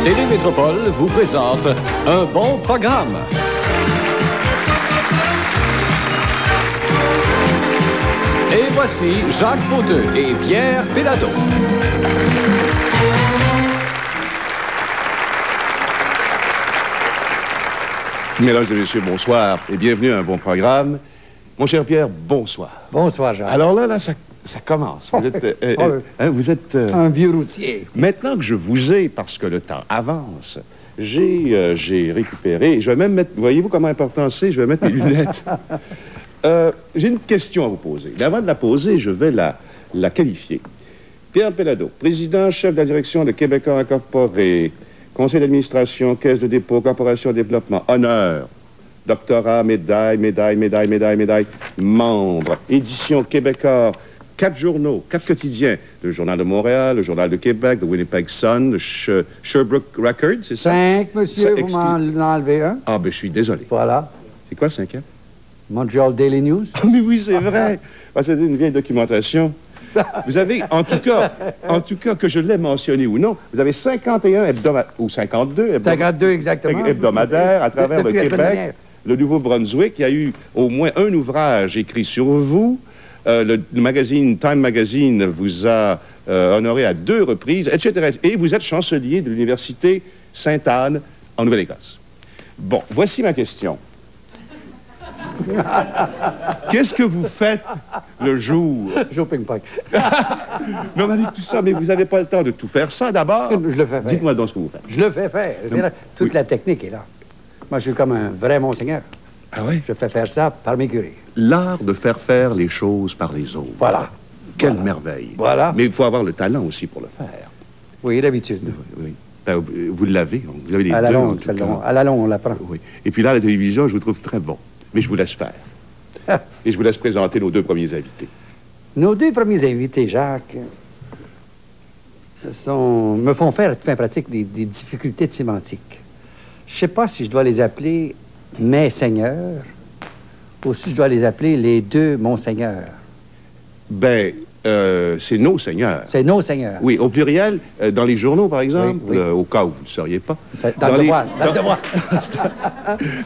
Télémétropole vous présente un bon programme. Et voici Jacques Fauteux et Pierre Péladeau. Mesdames et messieurs, bonsoir et bienvenue à un bon programme. Mon cher Pierre, bonsoir. Bonsoir, Jacques. Alors là, ça commence. Vous êtes... un vieux routier. Maintenant que je vous ai, parce que le temps avance, j'ai récupéré, je vais même mettre, voyez-vous comment important c'est, je vais mettre mes lunettes. J'ai une question à vous poser. Mais avant de la poser, je vais la qualifier. Pierre Péladeau, président, chef de la direction de Québécois Incorporé, conseil d'administration, caisse de dépôt, corporation de développement, honneur, doctorat, médaille, membre, édition Québécois, 4 journaux, 4 quotidiens, le Journal de Montréal, le Journal de Québec, le Winnipeg Sun, le Sherbrooke Record, c'est ça? 5, monsieur, vous m'en enlevez un. Ah, ben je suis désolé. Voilà. C'est quoi le 5e? Montreal Daily News. Ah, mais oui, c'est vrai. Ah, c'est une vieille documentation. Vous avez, en tout cas, que je l'ai mentionné ou non, vous avez 51 hebdomadaires, ou 52 exactement. hebdomadaires à travers le Québec, le Nouveau-Brunswick. Il y a eu au moins un ouvrage écrit sur vous. Le magazine Time Magazine vous a honoré à 2 reprises, etc. Et vous êtes chancelier de l'Université Sainte-Anne en Nouvelle-Écosse. Bon, voici ma question. Qu'est-ce que vous faites le jour? Je joue au ping-pong. Non, on m'a dit tout ça, mais vous n'avez pas le temps de tout faire ça d'abord. Je le fais faire. Dites-moi donc ce que vous faites. Je le fais faire. Toute la technique est là. Moi, je suis comme un vrai monseigneur. Ah oui? Je fais faire ça par mes curés. L'art de faire faire les choses par les autres. Voilà. Quelle merveille. Voilà. Mais il faut avoir le talent aussi pour le faire. Oui, d'habitude. Oui. Ben, vous l'avez. Vous avez les à la deux. Longue, à la longue, on l'apprend. Oui. Et puis là, à la télévision, je vous trouve très bon. Mais je vous laisse faire. Et je vous laisse présenter nos 2 premiers invités. Nos 2 premiers invités, Jacques, me font faire en pratique des difficultés de sémantique. Je ne sais pas si je dois les appeler mes seigneurs ou si je dois les appeler les 2 monseigneurs. Ben, c'est nos seigneurs. C'est nos seigneurs. Oui, au pluriel, dans les journaux, par exemple, oui. Au cas où vous ne le sauriez pas. Dans le devoir. Dans le devoir.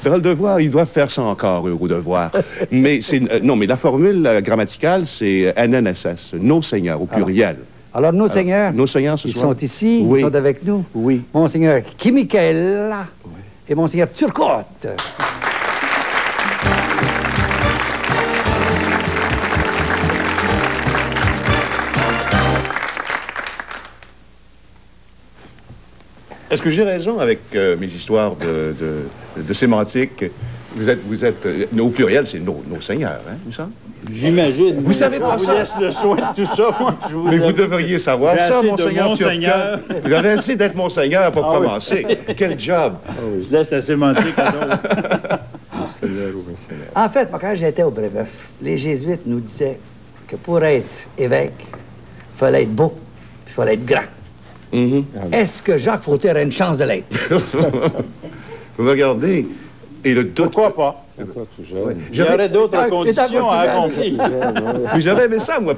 Dans le devoir, ils doivent faire ça encore, eux, au devoir. Mais non, mais la formule grammaticale, c'est NNSS, nos seigneurs, au pluriel. Alors nos seigneurs, ce ils soir. sont ici, Oui. ils sont avec nous. Oui. Monseigneur Kimikel et Monseigneur Turcotte. Est-ce que j'ai raison avec mes histoires de sémantique? Vous êtes au pluriel, c'est nos seigneurs, hein, tout ça? J'imagine. Vous savez pas ça? ça? Je vous laisse le soin de tout ça, moi. Mais vous devriez savoir ça, monseigneur Monseigneur. Turcotte. Vous avez assez d'être monseigneur pour commencer. Oui. Quel job! Je laisse la sémantique à d'autres. En fait, moi, quand j'étais au Brébeuf, les jésuites nous disaient que pour être évêque, il fallait être beau, puis il fallait être grand. Est-ce que Jacques Fauteux a une chance de l'être? Vous me regardez, et le doute... Pourquoi pas? Il y aurait d'autres conditions à accomplir. Mais j'aurais aimé ça, moi.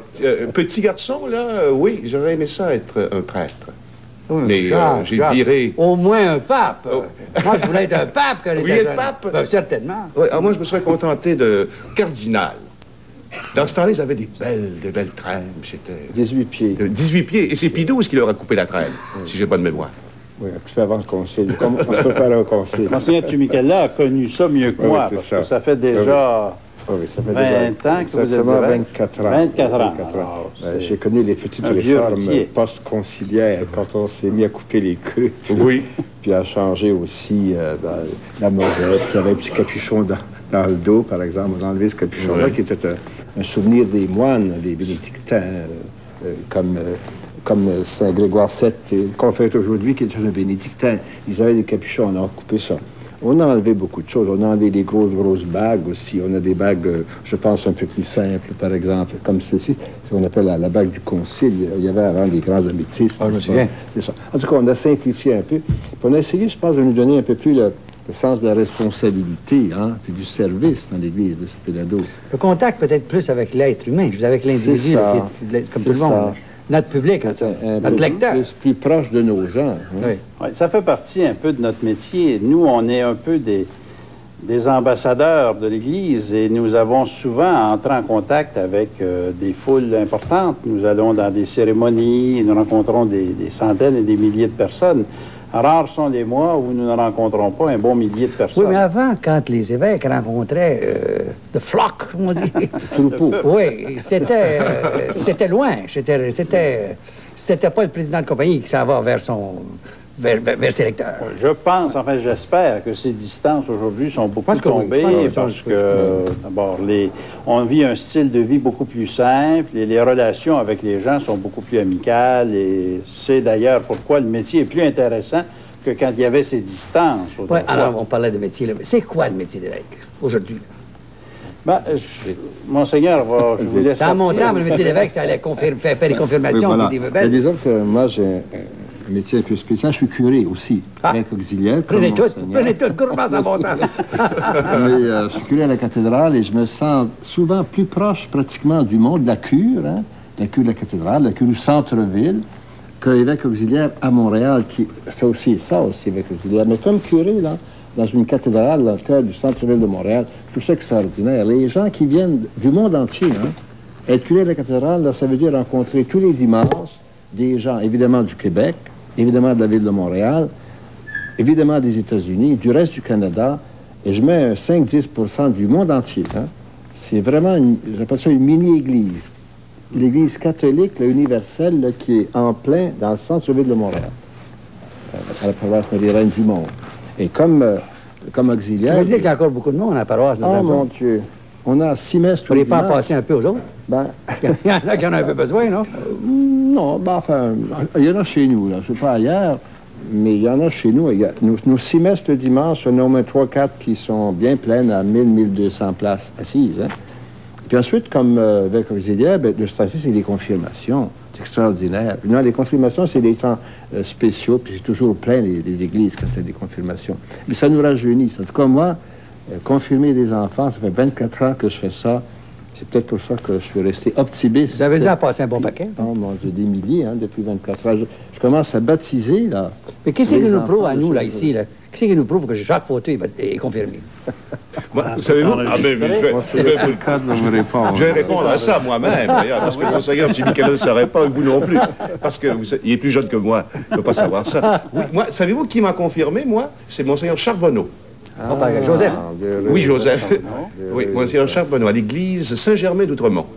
Petit garçon, là, oui, j'aurais aimé ça être un prêtre. Oui, mais j'ai Jacques, viré... Au moins un pape. Oh. Moi, je voulais être un pape quand Vous j'étais vouliez être jeune. pape? Ben, certainement. Oui, moi, je me serais contenté de cardinal. Dans ce temps-là, ils avaient des belles traînes. C'était... 18 pieds. 18 pieds. Et c'est Pie XII qui leur a coupé la traîne, si j'ai pas de mémoire. Oui, un petit peu avant le concile. Comme on se prépare au concile. Monseigneur Tumikella a connu ça mieux que moi, c'est parce ça. que ça fait déjà Oui, ça fait 20 ans que vous êtes exactement évêque. 24 ans. 24 ans. Alors, j'ai connu les petites un vieux réformes routier. post-conciliaires quand on s'est mis à couper les queues. Oui. Puis à changer aussi la mosette, qui avait un petit capuchon dans le dos, par exemple. On a enlevé ce capuchon-là, Oui. qui était un souvenir des moines, des bénédictins, comme Saint Grégoire VII, qu'on fait aujourd'hui, qui est un bénédictin. Ils avaient des capuchons, on a coupé ça. On a enlevé beaucoup de choses. On a enlevé des grosses bagues aussi. On a des bagues, je pense, un peu plus simples, par exemple, comme celle-ci, ce qu'on appelle la bague du concile. Il y avait avant des grands améthystes. Ah, je me souviens. C'est ça. En tout cas, on a simplifié un peu. Puis on a essayé, je pense, de nous donner un peu plus le sens de la responsabilité, hein, puis du service dans l'Église de Péladeau. Le contact peut-être plus avec l'être humain, plus avec l'individu, C'est ça. comme tout le monde. notre public, notre lecteur. Plus proche de nos gens. Hein. Oui. Ouais, ça fait partie un peu de notre métier. Nous, on est un peu des ambassadeurs de l'Église et nous avons souvent entré en contact avec des foules importantes. Nous allons dans des cérémonies, nous rencontrons des centaines et des milliers de personnes. Rares sont les mois où nous ne rencontrons pas un bon millier de personnes. Oui, mais avant, quand les évêques rencontraient the flock, comme on dit. Troupeau. Oui, c'était loin. C'était pas le président de compagnie qui s'en va vers ses lecteurs. Je pense, enfin j'espère que ces distances aujourd'hui sont beaucoup tombées parce que d'abord on vit un style de vie beaucoup plus simple et les relations avec les gens sont beaucoup plus amicales et c'est d'ailleurs pourquoi le métier est plus intéressant que quand il y avait ces distances. Oui, alors on parlait de métier. C'est quoi le métier d'évêque aujourd'hui? Ben, Monseigneur, je vous laisse dans mon temps, le métier d'évêque, ça allait faire des confirmations. Oui, voilà. Mais disons que moi, j'ai un métier un peu spécial. Je suis curé aussi, évêque auxiliaire. Prenez tout, gourmand dans mon temps. Mais je suis curé à la cathédrale et je me sens souvent plus proche pratiquement du monde de la cure, hein, la cure de la cathédrale, la cure du centre-ville, que évêque auxiliaire à Montréal, qui fait aussi ça aussi, évêque auxiliaire. Mais comme curé, là, dans une cathédrale, la terre du centre-ville de Montréal, je trouve ça extraordinaire. Les gens qui viennent du monde entier, hein, être curé de la cathédrale, là, ça veut dire rencontrer tous les dimanches des gens, évidemment du Québec, évidemment de la ville de Montréal, évidemment des États-Unis, du reste du Canada, et je mets 5-10% du monde entier. Hein. C'est vraiment, j'appelle ça une mini-église. L'église catholique, là, universelle, là, qui est en plein dans le centre-ville de Montréal, à la paroisse Marie-Reine du Monde. Et comme auxiliaire... Ça veut dire qu'il y a encore beaucoup de monde à la paroisse. Oh mon Dieu! On a 6 messes tous les dimanches. Vous ne pas en passer un peu aux autres? Ben... il y en a qui en ont un peu besoin, non? Non, ben enfin, il y en a chez nous, là. Je ne sais pas ailleurs, mais il y en a chez nous. Nos 6 messes le dimanche, on a au moins 3-4 qui sont bien pleines à 1000-1200 places assises. Hein? Puis ensuite, comme avec auxiliaire, ben, le stade-ci, c'est les confirmations. C'est extraordinaire. Non, les confirmations, c'est des temps spéciaux, puis c'est toujours plein, les églises, quand il y a des confirmations. Mais ça nous rajeunit. En tout cas, moi, confirmer des enfants, ça fait 24 ans que je fais ça. C'est peut-être pour ça que je suis resté optimiste. Vous avez déjà passé un bon paquet? Non, bon, j'ai des milliers, hein, depuis 24 ans. Je commence à baptiser, là. Mais qu'est-ce qui nous prouve à nous, là, ici, là? Qu'est-ce qui nous prouve que Jacques Fauteuil est confirmé? Savez-vous? C'est le cas de vous répondre. Je vais répondre à ça moi-même, d'ailleurs, parce que Monseigneur Jimmy Kellogg ne saurait pas, vous non plus. Parce qu'il est plus jeune que moi, il ne peut pas savoir ça. Oui, moi, savez-vous qui m'a confirmé, moi? C'est Monseigneur Charbonneau. Joseph. Oui, Joseph. Oui, Monseigneur Charbonneau, à l'église Saint-Germain d'Outremont.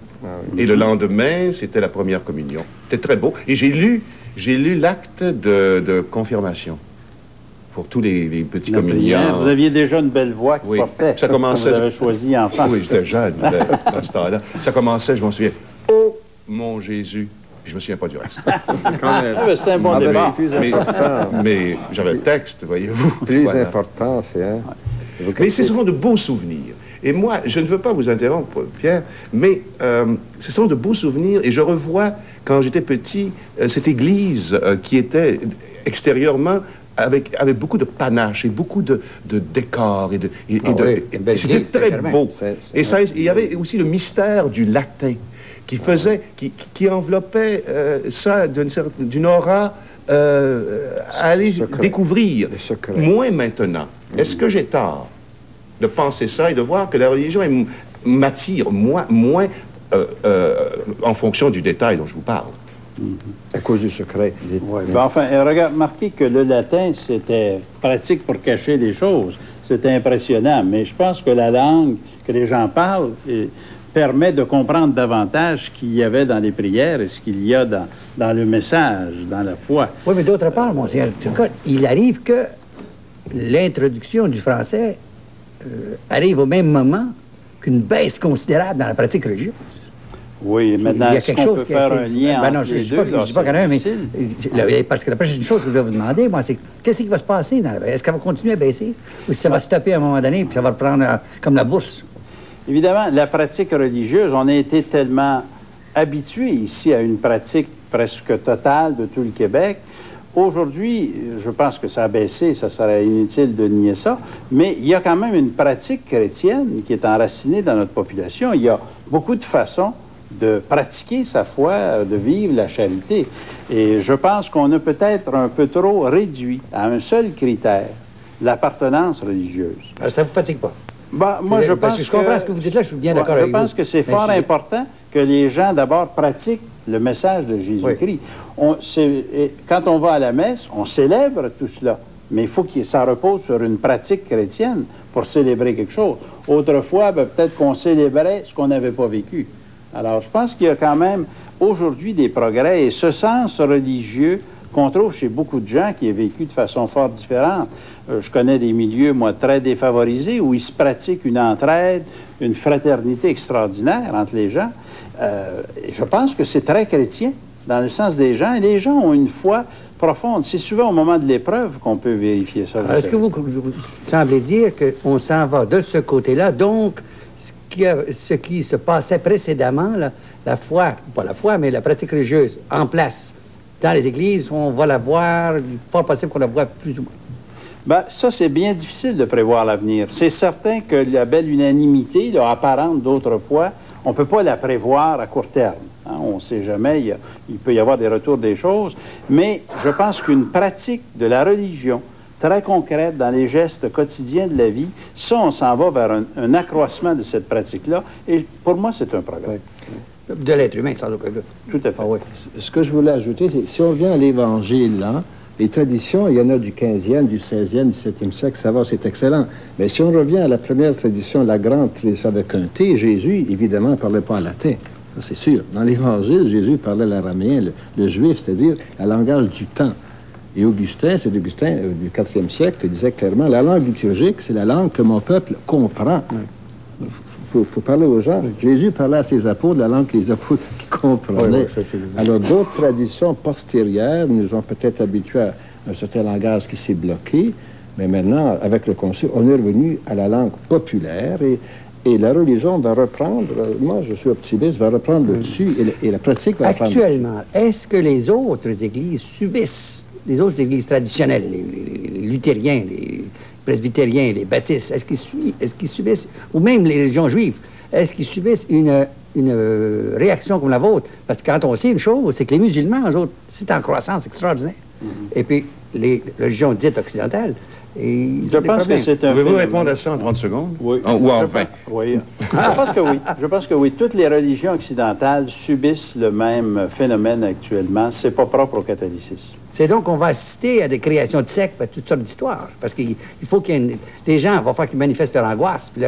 Et le lendemain, c'était la première communion. C'était très beau. Et j'ai lu l'acte de confirmation pour tous les petits communiants. Vous aviez déjà une belle voix qui portait. Ça commençait. Vous avez choisi enfant. Oui, j'étais jeune à ce temps-là. Ça commençait, je m'en souviens. Oh, mon Jésus. Je me souviens pas du reste. C'est un bon débat. Mais j'avais le texte, voyez-vous. Plus important, c'est... Hein, mais ce sont de beaux souvenirs. Et moi, je ne veux pas vous interrompre, Pierre, mais ce sont de beaux souvenirs. Et je revois, quand j'étais petit, cette église qui était extérieurement avec beaucoup de panache et beaucoup de décors. C'était très beau. Et ça, il y avait aussi le mystère du latin qui enveloppait ça d'une aura à aller découvrir. Moins maintenant. Est-ce que j'ai tort de penser ça et de voir que la religion m'attire moins en fonction du détail dont je vous parle? À cause du secret. Ouais. Ben, enfin, remarquez que le latin, c'était pratique pour cacher les choses. C'était impressionnant. Mais je pense que la langue que les gens parlent permet de comprendre davantage ce qu'il y avait dans les prières et ce qu'il y a dans le message, dans la foi. Oui, mais d'autre part, Monseigneur, il arrive que l'introduction du français arrive au même moment qu'une baisse considérable dans la pratique religieuse. Oui, maintenant, il y a quelque chose qui faire un lien entre je les deux? Je ne dis pas quand même, mais parce que la prochaine chose que je vais vous demander, moi, c'est qu'est-ce qui va se passer? Est-ce qu'elle va continuer à baisser? Ou si ça va stopper à un moment donné, puis ça va reprendre comme la bourse? Évidemment, la pratique religieuse, on a été tellement habitués ici à une pratique presque totale de tout le Québec. Aujourd'hui, je pense que ça a baissé, ça serait inutile de nier ça, mais il y a quand même une pratique chrétienne qui est enracinée dans notre population. Il y a beaucoup de façons de pratiquer sa foi, de vivre la charité. Et je pense qu'on a peut-être un peu trop réduit à un seul critère, l'appartenance religieuse. Alors, ça ne vous fatigue pas? Moi, je pense que... Je comprends ce que vous dites là, je suis bien d'accord avec vous. Je pense que c'est fort important que les gens, d'abord, pratiquent le message de Jésus-Christ. Quand on va à la messe, on célèbre tout cela. Mais il faut que ça repose sur une pratique chrétienne pour célébrer quelque chose. Autrefois, peut-être qu'on célébrait ce qu'on n'avait pas vécu. Alors, je pense qu'il y a quand même aujourd'hui des progrès et ce sens religieux qu'on trouve chez beaucoup de gens qui est vécu de façon fort différente. Je connais des milieux, moi, très défavorisés où il se pratique une entraide, une fraternité extraordinaire entre les gens. Et je pense que c'est très chrétien dans le sens des gens. Et les gens ont une foi profonde. C'est souvent au moment de l'épreuve qu'on peut vérifier ça. Est-ce que vous semblez dire qu'on s'en va de ce côté-là, donc ce qui se passait précédemment, la foi, pas la foi, mais la pratique religieuse en place dans les églises, on va la voir, il n'est pas possible qu'on la voit plus ou moins? Ça, c'est bien difficile de prévoir l'avenir. C'est certain que la belle unanimité, apparente d'autrefois, on ne peut pas la prévoir à court terme. Hein? On ne sait jamais, il peut y avoir des retours des choses, mais je pense qu'une pratique de la religion très concrète dans les gestes quotidiens de la vie, ça, on s'en va vers un accroissement de cette pratique-là, et pour moi, c'est un progrès. De l'être humain, sans aucun doute. Tout à fait. Ce que je voulais ajouter, c'est si on vient à l'Évangile, là, les traditions, il y en a du 15e, du 16e, du 17e siècle, ça va, c'est excellent. Mais si on revient à la première tradition, la grande tradition avec un T, Jésus, évidemment, ne parlait pas en latin. C'est sûr. Dans l'Évangile, Jésus parlait l'araméen, le juif, c'est-à-dire le langage du temps. Et Augustin, c'est Augustin du 4e siècle, disait clairement, la langue liturgique, c'est la langue que mon peuple comprend. Il faut parler aux gens. Jésus parlait à ses apôtres la langue que les apôtres comprenaient. Alors, d'autres traditions postérieures nous ont peut-être habitués à un certain langage qui s'est bloqué, mais maintenant, avec le Concile, on est revenu à la langue populaire et la religion va reprendre, moi je suis optimiste, va reprendre le dessus et la pratique va reprendre. Actuellement, est-ce que les autres églises subissent, les autres églises traditionnelles, les luthériens, les presbytériens, les baptistes, est-ce qu'ils subissent, ou même les religions juives, est-ce qu'ils subissent une réaction comme la vôtre? Parce que quand on sait une chose, c'est que les musulmans, eux autres, c'est en croissance extraordinaire. Et puis, les religions dites occidentales, je pense que c'est un... Pouvez-vous répondre à ça en 30 secondes? Oui. Ou en 20? Oui. Je pense que oui. Je pense que oui. Toutes les religions occidentales subissent le même phénomène actuellement. C'est pas propre au catholicisme. C'est donc qu'on va assister à des créations de sectes, à toutes sortes d'histoires. Parce qu'il faut qu'il y ait des gens, il va falloir qu'ils manifestent leur angoisse, puis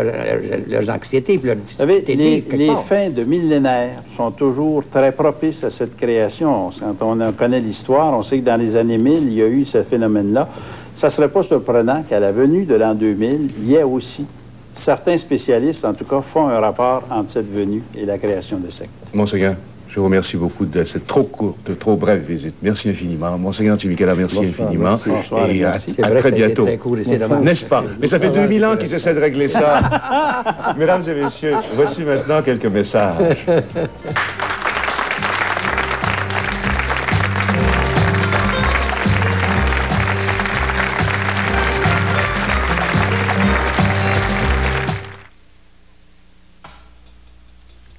leurs anxiétés, puis leurs difficultés. Les fins de millénaires sont toujours très propices à cette création. Quand on connaît l'histoire, on sait que dans les années 1000, il y a eu ce phénomène-là. Ça ne serait pas surprenant qu'à la venue de l'an 2000, il y ait aussi, certains spécialistes en tout cas, font un rapport entre cette venue et la création de sectes. Monseigneur, je vous remercie beaucoup de cette trop courte, trop brève visite. Merci infiniment. Monseigneur Timikala, merci infiniment. Merci. Bonsoir, et merci. À très bientôt. N'est-ce pas? Mais ça fait 2000 ans qu'ils essaient de régler ça. Mesdames et messieurs, voici maintenant quelques messages.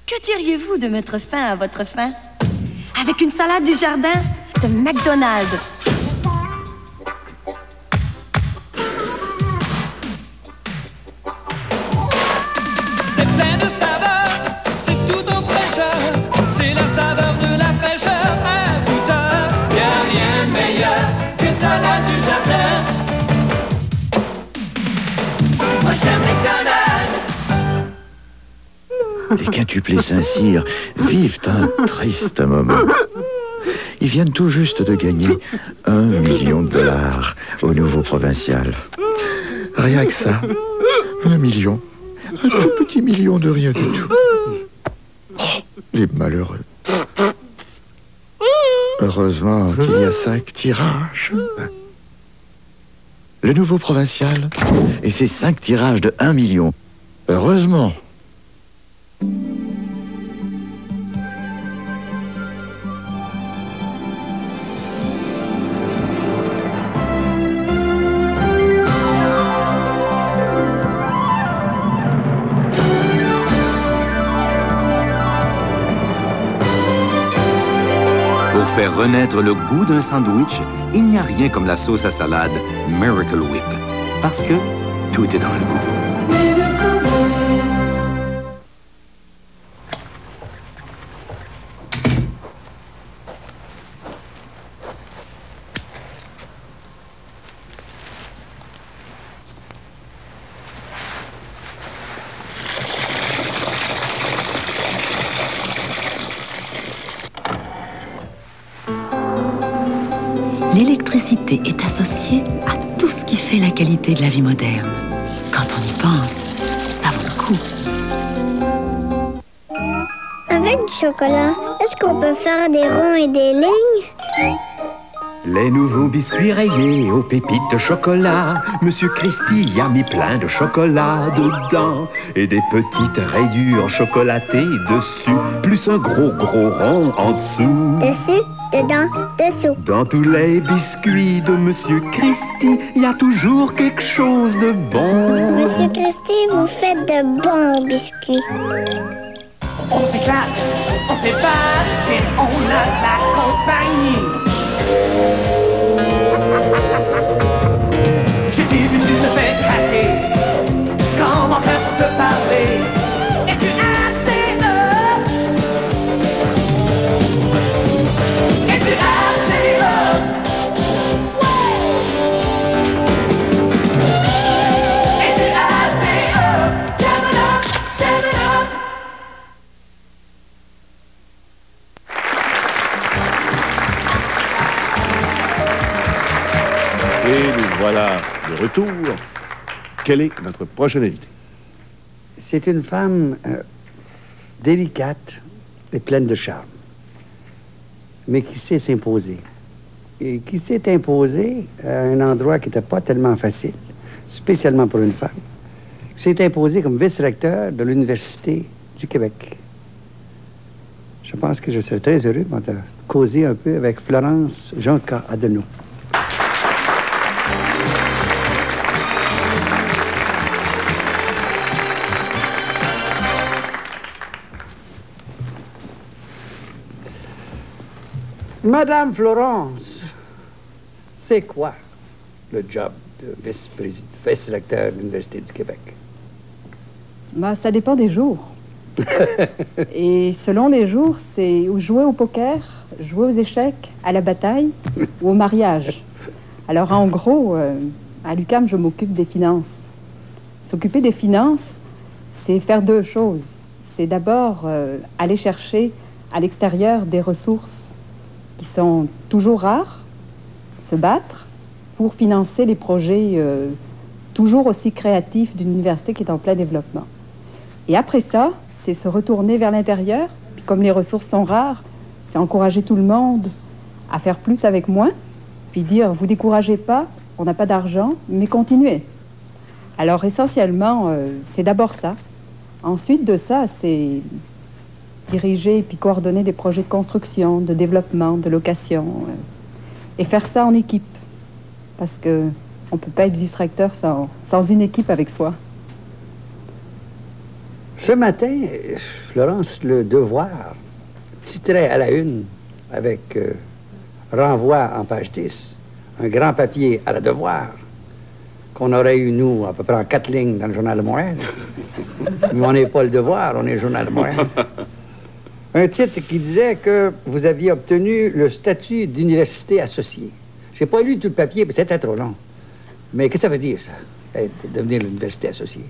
Que diriez-vous de mettre fin à votre faim avec une salade du jardin de McDonald's? C'est plein de saveurs, c'est tout en fraîcheur, c'est la saveur de la fraîcheur à toute heure. Y a rien de meilleur qu'une salade du jardin. Moi j'aime McDonald's. Les quintuplés Saint-Cyr vivent un triste moment. Ils viennent tout juste de gagner $1 million au nouveau provincial. Rien que ça. 1 million. Un tout petit million de rien du tout. Oh, les malheureux. Heureusement qu'il y a 5 tirages. Le nouveau provincial et ses 5 tirages de 1 million. Heureusement. Pour faire renaître le goût d'un sandwich, il n'y a rien comme la sauce à salade Miracle Whip. Parce que tout est dans le goût. L'électricité est associée à tout ce qui fait la qualité de la vie moderne. Quand on y pense, ça vaut le coup. Avec du chocolat, est-ce qu'on peut faire des ronds et des lignes? Les nouveaux biscuits rayés aux pépites de chocolat. Monsieur Christy y a mis plein de chocolat dedans. Et des petites rayures chocolatées dessus. Plus un gros rond en dessous. Dessus, dedans, dessous. Dans tous les biscuits de Monsieur Christy, il y a toujours quelque chose de bon. Monsieur Christy, vous faites de bons biscuits. On s'éclate, on s'ébate, et on a la compagnie. J'ai dit que tu me fais craquer. Comment faire pour te parler? Es-tu assez heureux? Es-tu assez heureux? Es-tu assez heureux? Step it up, step it up. Et nous voilà de retour. Quelle est notre prochaine invitée? C'est une femme délicate et pleine de charme, mais qui sait s'imposer. Et qui s'est imposée à un endroit qui n'était pas tellement facile, spécialement pour une femme. Qui s'est imposée comme vice-recteur de l'Université du Québec. Je pense que je serais très heureux de causer un peu avec Florence Jonca-Adenau. Madame Florence, c'est quoi le job de vice-recteur de l'Université du Québec? Ben, ça dépend des jours. Et selon les jours, c'est jouer au poker, jouer aux échecs, à la bataille ou au mariage. Alors en gros, à l'UQAM, je m'occupe des finances. S'occuper des finances, c'est faire deux choses. C'est d'abord aller chercher à l'extérieur des ressources qui sont toujours rares, se battre pour financer les projets toujours aussi créatifs d'une université qui est en plein développement. Et après ça, c'est se retourner vers l'intérieur, puis comme les ressources sont rares, c'est encourager tout le monde à faire plus avec moins, puis dire, vous découragez pas, on n'a pas d'argent, mais continuez. Alors essentiellement, c'est d'abord ça. Ensuite de ça, c'est diriger puis coordonner des projets de construction, de développement, de location, et faire ça en équipe. Parce que on ne peut pas être vice-recteur sans une équipe avec soi. Ce matin, Florence, Le Devoir titrait à la une avec renvoi en page 10, un grand papier à la Devoir, qu'on aurait eu, nous, à peu près en 4 lignes dans le Journal de Montréal. Mais on n'est pas Le Devoir, on est le Journal de Montréal. Un titre qui disait que vous aviez obtenu le statut d'université associée. J'ai pas lu tout le papier, parce que c'était trop long. Mais qu'est-ce que ça veut dire, ça, devenir l'université associée?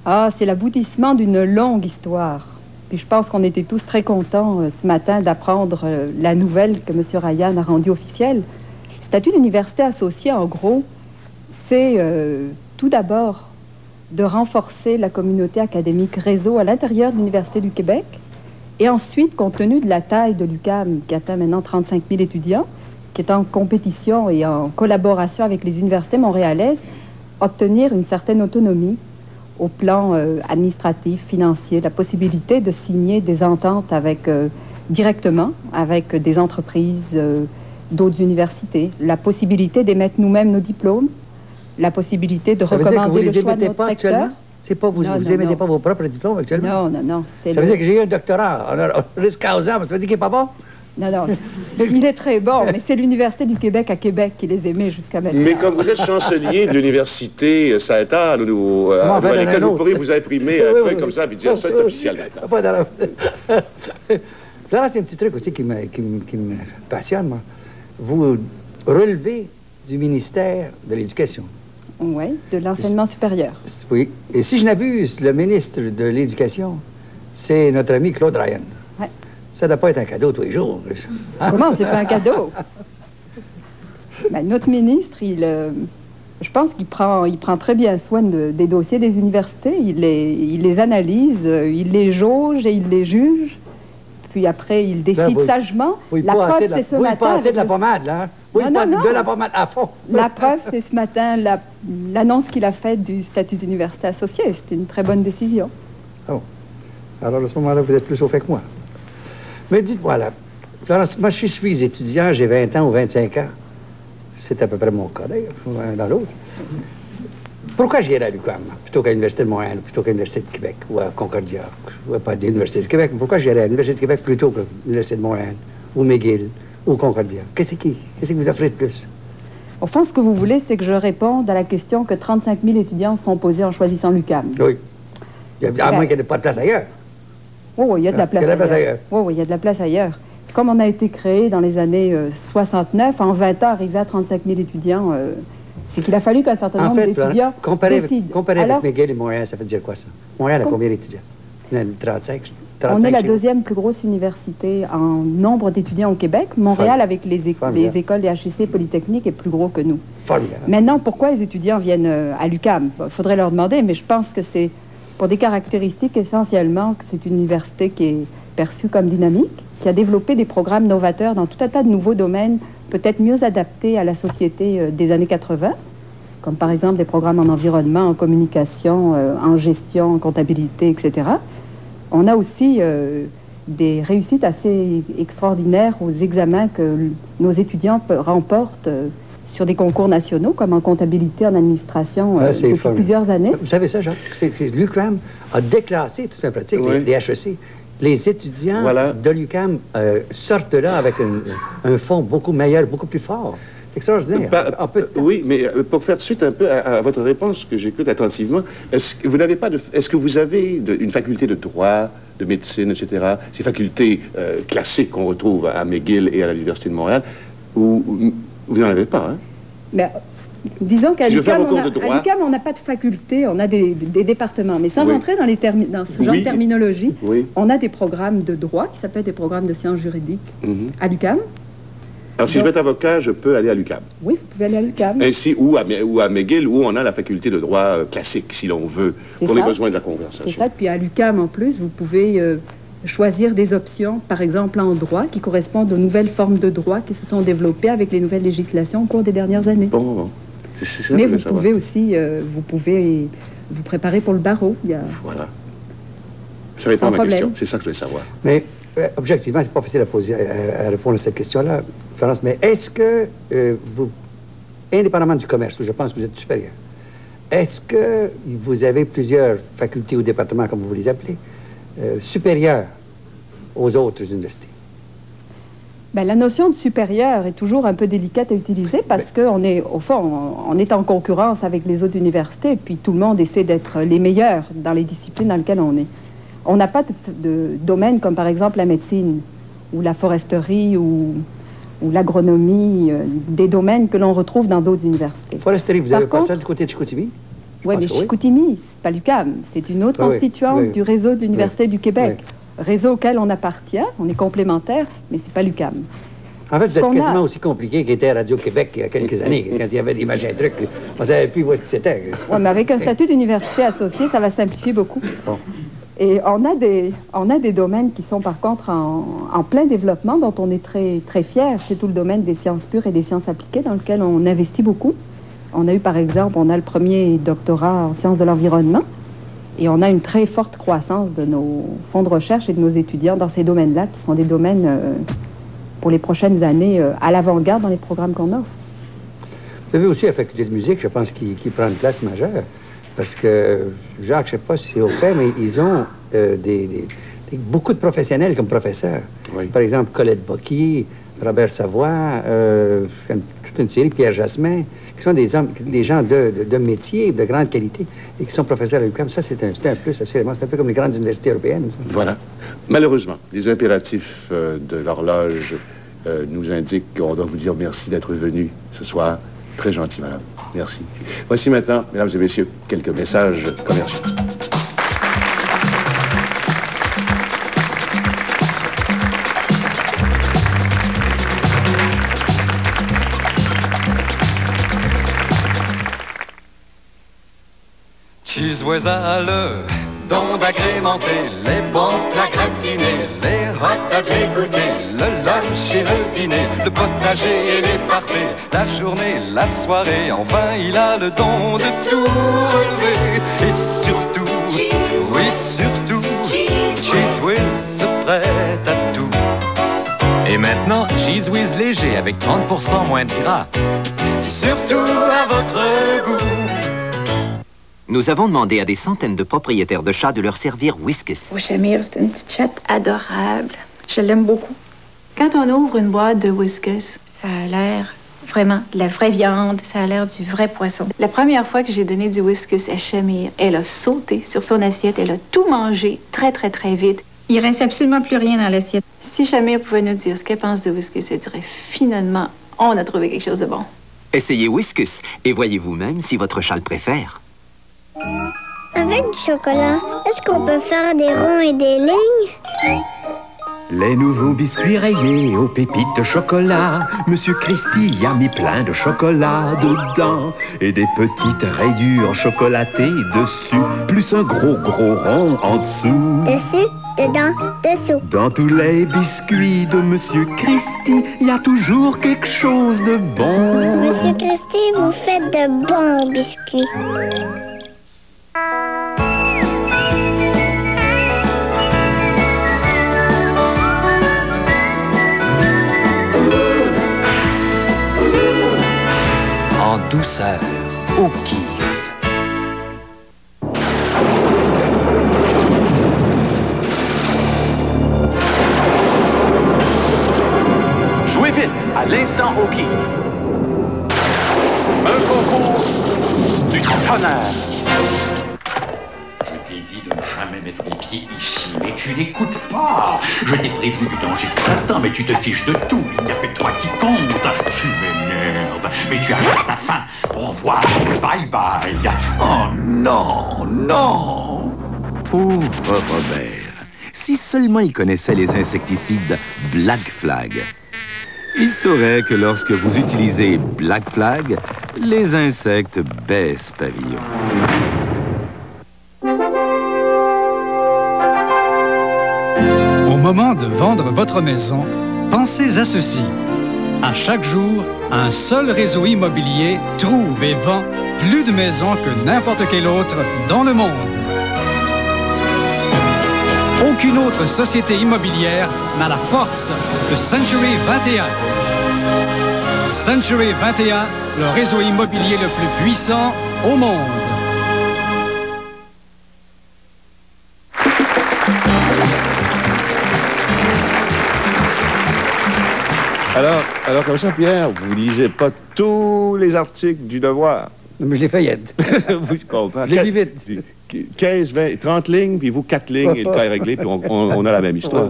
Ah, c'est l'aboutissement d'une longue histoire. Puis je pense qu'on était tous très contents ce matin d'apprendre la nouvelle que M. Ryan a rendue officielle. Le statut d'université associée, en gros, c'est tout d'abord de renforcer la communauté académique réseau à l'intérieur de l'Université du Québec. Et ensuite, compte tenu de la taille de l'UQAM, qui atteint maintenant 35 000 étudiants, qui est en compétition et en collaboration avec les universités montréalaises, obtenir une certaine autonomie au plan administratif, financier, la possibilité de signer des ententes avec, directement avec des entreprises d'autres universités, la possibilité d'émettre nous-mêmes nos diplômes, la possibilité de recommander le choix de notre recteur. C'est pas vous émettez pas vos propres diplômes actuellement? Non. Ça veut dire que j'ai eu un doctorat, honoris causa, mais ça veut dire qu'il n'est pas bon? Non, Il est très bon, mais c'est l'Université du Québec à Québec qui les aimait jusqu'à maintenant. Mais comme vous êtes chancelier de l'université Saint-Anne, à laquelle vous pourriez vous imprimer un truc comme ça et dire ça, c'est officiel maintenant. Pas dans la... Florence, c'est un petit truc aussi qui me passionne, moi. Vous relevez du ministère de l'Éducation. Oui, de l'enseignement supérieur. Oui. Et si je n'abuse, le ministre de l'Éducation, c'est notre ami Claude Ryan. Ouais. Ça ne doit pas être un cadeau tous les jours. Hein? Comment? C'est pas un cadeau. Ben, notre ministre, je pense qu'il prend très bien soin des dossiers des universités. Il les analyse, il les jauge et il les juge. Puis après, il décide sagement. Oui, la preuve, c'est ce matin. Pas assez de la pommade, là. Hein? Oui, non, de la pommade à fond. La preuve, c'est ce matin, l'annonce qu'il a faite du statut d'université associée. C'est une très bonne décision. Oh. Alors, à ce moment-là, vous êtes plus au fait que moi. Mais dites-moi, là, Florence, moi, je suis étudiant, j'ai 20 ans ou 25 ans. C'est à peu près mon cas, d'ailleurs, l'un dans l'autre. Pourquoi j'irais à l'UQAM, plutôt qu'à l'Université de Montréal, plutôt qu'à l'Université de Québec, ou à Concordia, ou pas dire l'Université de Québec, mais pourquoi j'irais à l'Université de Québec plutôt que l'Université de Montréal, ou McGill, ou Concordia? Qu'est-ce que vous offrez de plus? Au fond, ce que vous voulez, c'est que je réponde à la question que 35 000 étudiants se sont posés en choisissant l'UQAM. Oui. À moins qu'il n'y ait pas de place ailleurs. Oui, il y a de la place ailleurs. Oui, il y a de la place ailleurs. Puis comme on a été créé dans les années 69, en 20 ans, arrivé à 35 000 étudiants, c'est qu'il a fallu qu'un certain nombre d'étudiants décident. Comparé avec McGill et Montréal, ça veut dire quoi, ça? Montréal a combien d'étudiants? 35? On est la deuxième plus grosse université en nombre d'étudiants au Québec. Montréal, avec les écoles, les HEC, Polytechnique, est plus gros que nous. Formidable. Maintenant, pourquoi les étudiants viennent à l'UQAM? Il faudrait leur demander, mais je pense que c'est pour des caractéristiques essentiellement que c'est une université qui est perçue comme dynamique, qui a développé des programmes novateurs dans tout un tas de nouveaux domaines, peut-être mieux adaptés à la société des années 80, comme par exemple des programmes en environnement, en communication, en gestion, en comptabilité, etc. On a aussi des réussites assez extraordinaires aux examens que nos étudiants remportent sur des concours nationaux, comme en comptabilité, en administration, depuis plusieurs années. Vous savez ça, Jacques? L'UQAM a déclassé, tout pratique, les HEC. Les étudiants de l'UQAM sortent de là avec un fond beaucoup meilleur, beaucoup plus fort. C'est extraordinaire. Oui, mais pour faire suite un peu à votre réponse, que j'écoute attentivement, est-ce que vous avez une faculté de droit, de médecine, etc., ces facultés classiques qu'on retrouve à McGill et à l'Université de Montréal, ou vous n'en avez pas, hein? Mais, disons qu'à l'UQAM, on n'a pas de faculté, on a des départements. Mais sans rentrer dans ce genre de terminologie, on a des programmes de droit qui s'appellent des programmes de sciences juridiques à l'UQAM. Alors, si je veux être avocat, je peux aller à l'UQAM. Oui, vous pouvez aller à l'UQAM. Ainsi, ou à McGill, où on a la faculté de droit classique, si l'on veut, pour les besoins de la conversation. C'est ça, puis à l'UQAM, en plus, vous pouvez choisir des options, par exemple en droit, qui correspondent aux nouvelles formes de droit qui se sont développées avec les nouvelles législations au cours des dernières années. Bon. Mais vous pouvez aussi, vous préparer pour le barreau. Voilà. Ça répond à ma question, c'est ça que je voulais savoir. Mais, objectivement, c'est pas facile à répondre à cette question-là, Florence, mais est-ce que vous, indépendamment du commerce, où je pense que vous êtes supérieur, est-ce que vous avez plusieurs facultés ou départements, comme vous les appelez, supérieurs aux autres universités? Ben, la notion de supérieur est toujours un peu délicate à utiliser parce qu'on est, au fond, on est en concurrence avec les autres universités et puis tout le monde essaie d'être les meilleurs dans les disciplines dans lesquelles on est. On n'a pas de domaine comme par exemple la médecine ou la foresterie ou l'agronomie, des domaines que l'on retrouve dans d'autres universités. Foresterie, vous avez pas ça du côté de Chicoutimi? Oui, mais Chicoutimi, c'est pas l'UQAM, c'est une autre constituante du réseau de l'Université du Québec. Réseau auquel on appartient, on est complémentaire, mais c'est pas l'UQAM. En fait, vous êtes quasiment aussi compliqué qu'était Radio-Québec il y a quelques années, quand il y avait des machins trucs, on savait plus où est-ce que c'était. Oui, mais avec un statut d'université associé, ça va simplifier beaucoup. Bon. Et on a des domaines qui sont par contre en plein développement, dont on est très, très fiers. C'est tout le domaine des sciences pures et des sciences appliquées, dans lequel on investit beaucoup. On a eu, par exemple, le premier doctorat en sciences de l'environnement, et on a une très forte croissance de nos fonds de recherche et de nos étudiants dans ces domaines-là, qui sont des domaines, pour les prochaines années, à l'avant-garde dans les programmes qu'on offre. Vous avez aussi la faculté de musique, je pense, qui prend une place majeure. Parce que, Jacques, je ne sais pas si c'est au fait, mais ils ont beaucoup de professionnels comme professeurs. Oui. Par exemple, Colette Bocky, Robert Savoie, toute une série, Pierre Jasmin, qui sont des hommes, des gens de métier, de grande qualité, et qui sont professeurs à l'UQAM. Ça, c'est un plus, assurément. C'est un peu comme les grandes universités européennes. Ça. Voilà. Malheureusement, les impératifs de l'horloge nous indiquent qu'on doit vous dire merci d'être venu ce soir. Très gentil, madame. Merci. Voici maintenant, mesdames et messieurs, quelques messages commerciaux. Cheese Whiz a le don d'agrémenter les bons plats gratinés, les hot dogs, les goûters, le lunch et le dîner, le potager et les parties, la journée, la soirée. Enfin, il a le don de tout relever. Et surtout, oui, surtout, Cheese Whiz se prête à tout. Et maintenant, Cheese Whiz léger avec 30% moins de gras. Surtout à votre goût. Nous avons demandé à des centaines de propriétaires de chats de leur servir Whiskas. Oh, Shamir, c'est une petite chatte adorable. Je l'aime beaucoup. Quand on ouvre une boîte de Whiskas, ça a l'air vraiment de la vraie viande, ça a l'air du vrai poisson. La première fois que j'ai donné du Whiskas à Shamir, elle a sauté sur son assiette, elle a tout mangé très, très, très vite. Il reste absolument plus rien dans l'assiette. Si Shamir pouvait nous dire ce qu'elle pense de Whiskas, elle dirait finalement, on a trouvé quelque chose de bon. Essayez Whiskas et voyez vous-même si votre chat le préfère. Avec du chocolat, est-ce qu'on peut faire des ronds et des lignes? Les nouveaux biscuits rayés aux pépites de chocolat. Monsieur Christy a mis plein de chocolat dedans. Et des petites rayures chocolatées dessus. Plus un gros rond en dessous. Dessus, dedans, dessous. Dans tous les biscuits de Monsieur Christy, il y a toujours quelque chose de bon. Monsieur Christy, vous faites de bons biscuits. En douceur, au kiff. Jouez vite, à l'instant au kiff. Un concours du tonnerre. Je t'ai dit de ne jamais mettre les pieds ici, mais tu n'écoutes pas. Je t'ai prévenu du danger qui t'attend, mais tu te fiches de tout. Il n'y a que toi qui compte. Tu m'énerves, mais tu arrives à ta fin. Au revoir, bye bye. Oh non, non. Pauvre Robert. Si seulement il connaissait les insecticides Black Flag. Il saurait que lorsque vous utilisez Black Flag, les insectes baissent pavillon. Au moment de vendre votre maison, pensez à ceci. À chaque jour, un seul réseau immobilier trouve et vend plus de maisons que n'importe quel autre dans le monde. Aucune autre société immobilière n'a la force de Century 21. Century 21, le réseau immobilier le plus puissant au monde. Alors comme ça, Pierre, vous lisez pas tous les articles du Devoir. Mais je les feuillette. Vous comprenez. Je les lis vite. 15, 20, 30 lignes, puis vous 4 lignes, et le cas est réglé, puis on a la même histoire.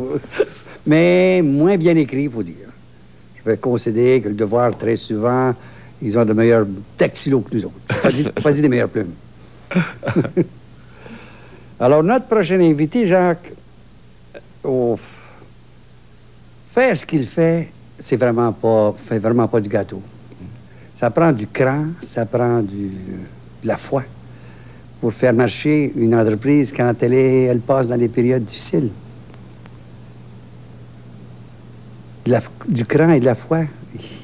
Mais moins bien écrit, il faut dire. Je vais concéder que le Devoir, très souvent, ils ont de meilleurs taxilos que nous autres. Pas dit des meilleures plumes. Alors, notre prochain invité, Jacques, faire ce qu'il fait, c'est vraiment pas du gâteau. Ça prend du cran, ça prend de la foi pour faire marcher une entreprise quand elle passe dans des périodes difficiles. Du cran et de la foi,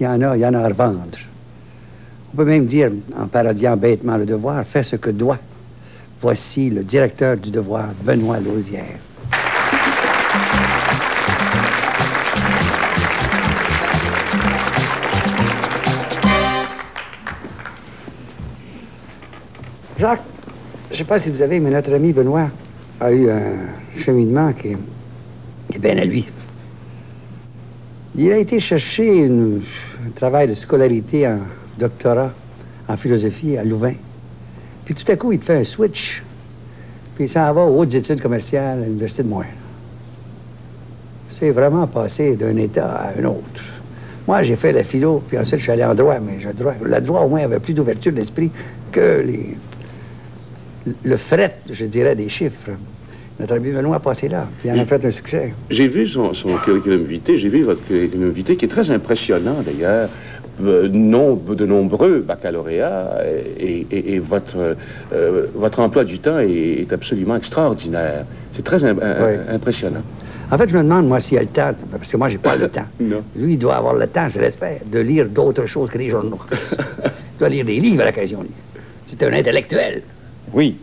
il y en a à revendre. On peut même dire, en parodiant bêtement le Devoir, fais ce que doit. Voici le directeur du Devoir, Benoît Lausière. Jacques, je ne sais pas si vous avez, mais notre ami Benoît a eu un cheminement qui est bien à lui. Il a été chercher un travail de scolarité en doctorat en philosophie à Louvain. Puis tout à coup, il te fait un switch. Puis il s'en va aux hautes études commerciales à l'Université de Montréal. C'est vraiment passé d'un état à un autre. Moi, j'ai fait la philo, puis ensuite, je suis allé en droit, mais le droit, au moins, avait plus d'ouverture d'esprit que le fret, je dirais, des chiffres. Notre ami Benoît a passé là, puis il en a fait un succès. J'ai vu son curriculum vitae, j'ai vu votre curriculum vitae, qui est très impressionnant, d'ailleurs. De nombreux baccalauréats, et votre emploi du temps est absolument extraordinaire. C'est très impressionnant. En fait, je me demande, moi, s'il a le temps, parce que moi, j'ai pas le temps. Non. Lui, il doit avoir le temps, je l'espère, de lire d'autres choses que les journaux. Il doit lire des livres à l'occasion. C'est un intellectuel. Oui.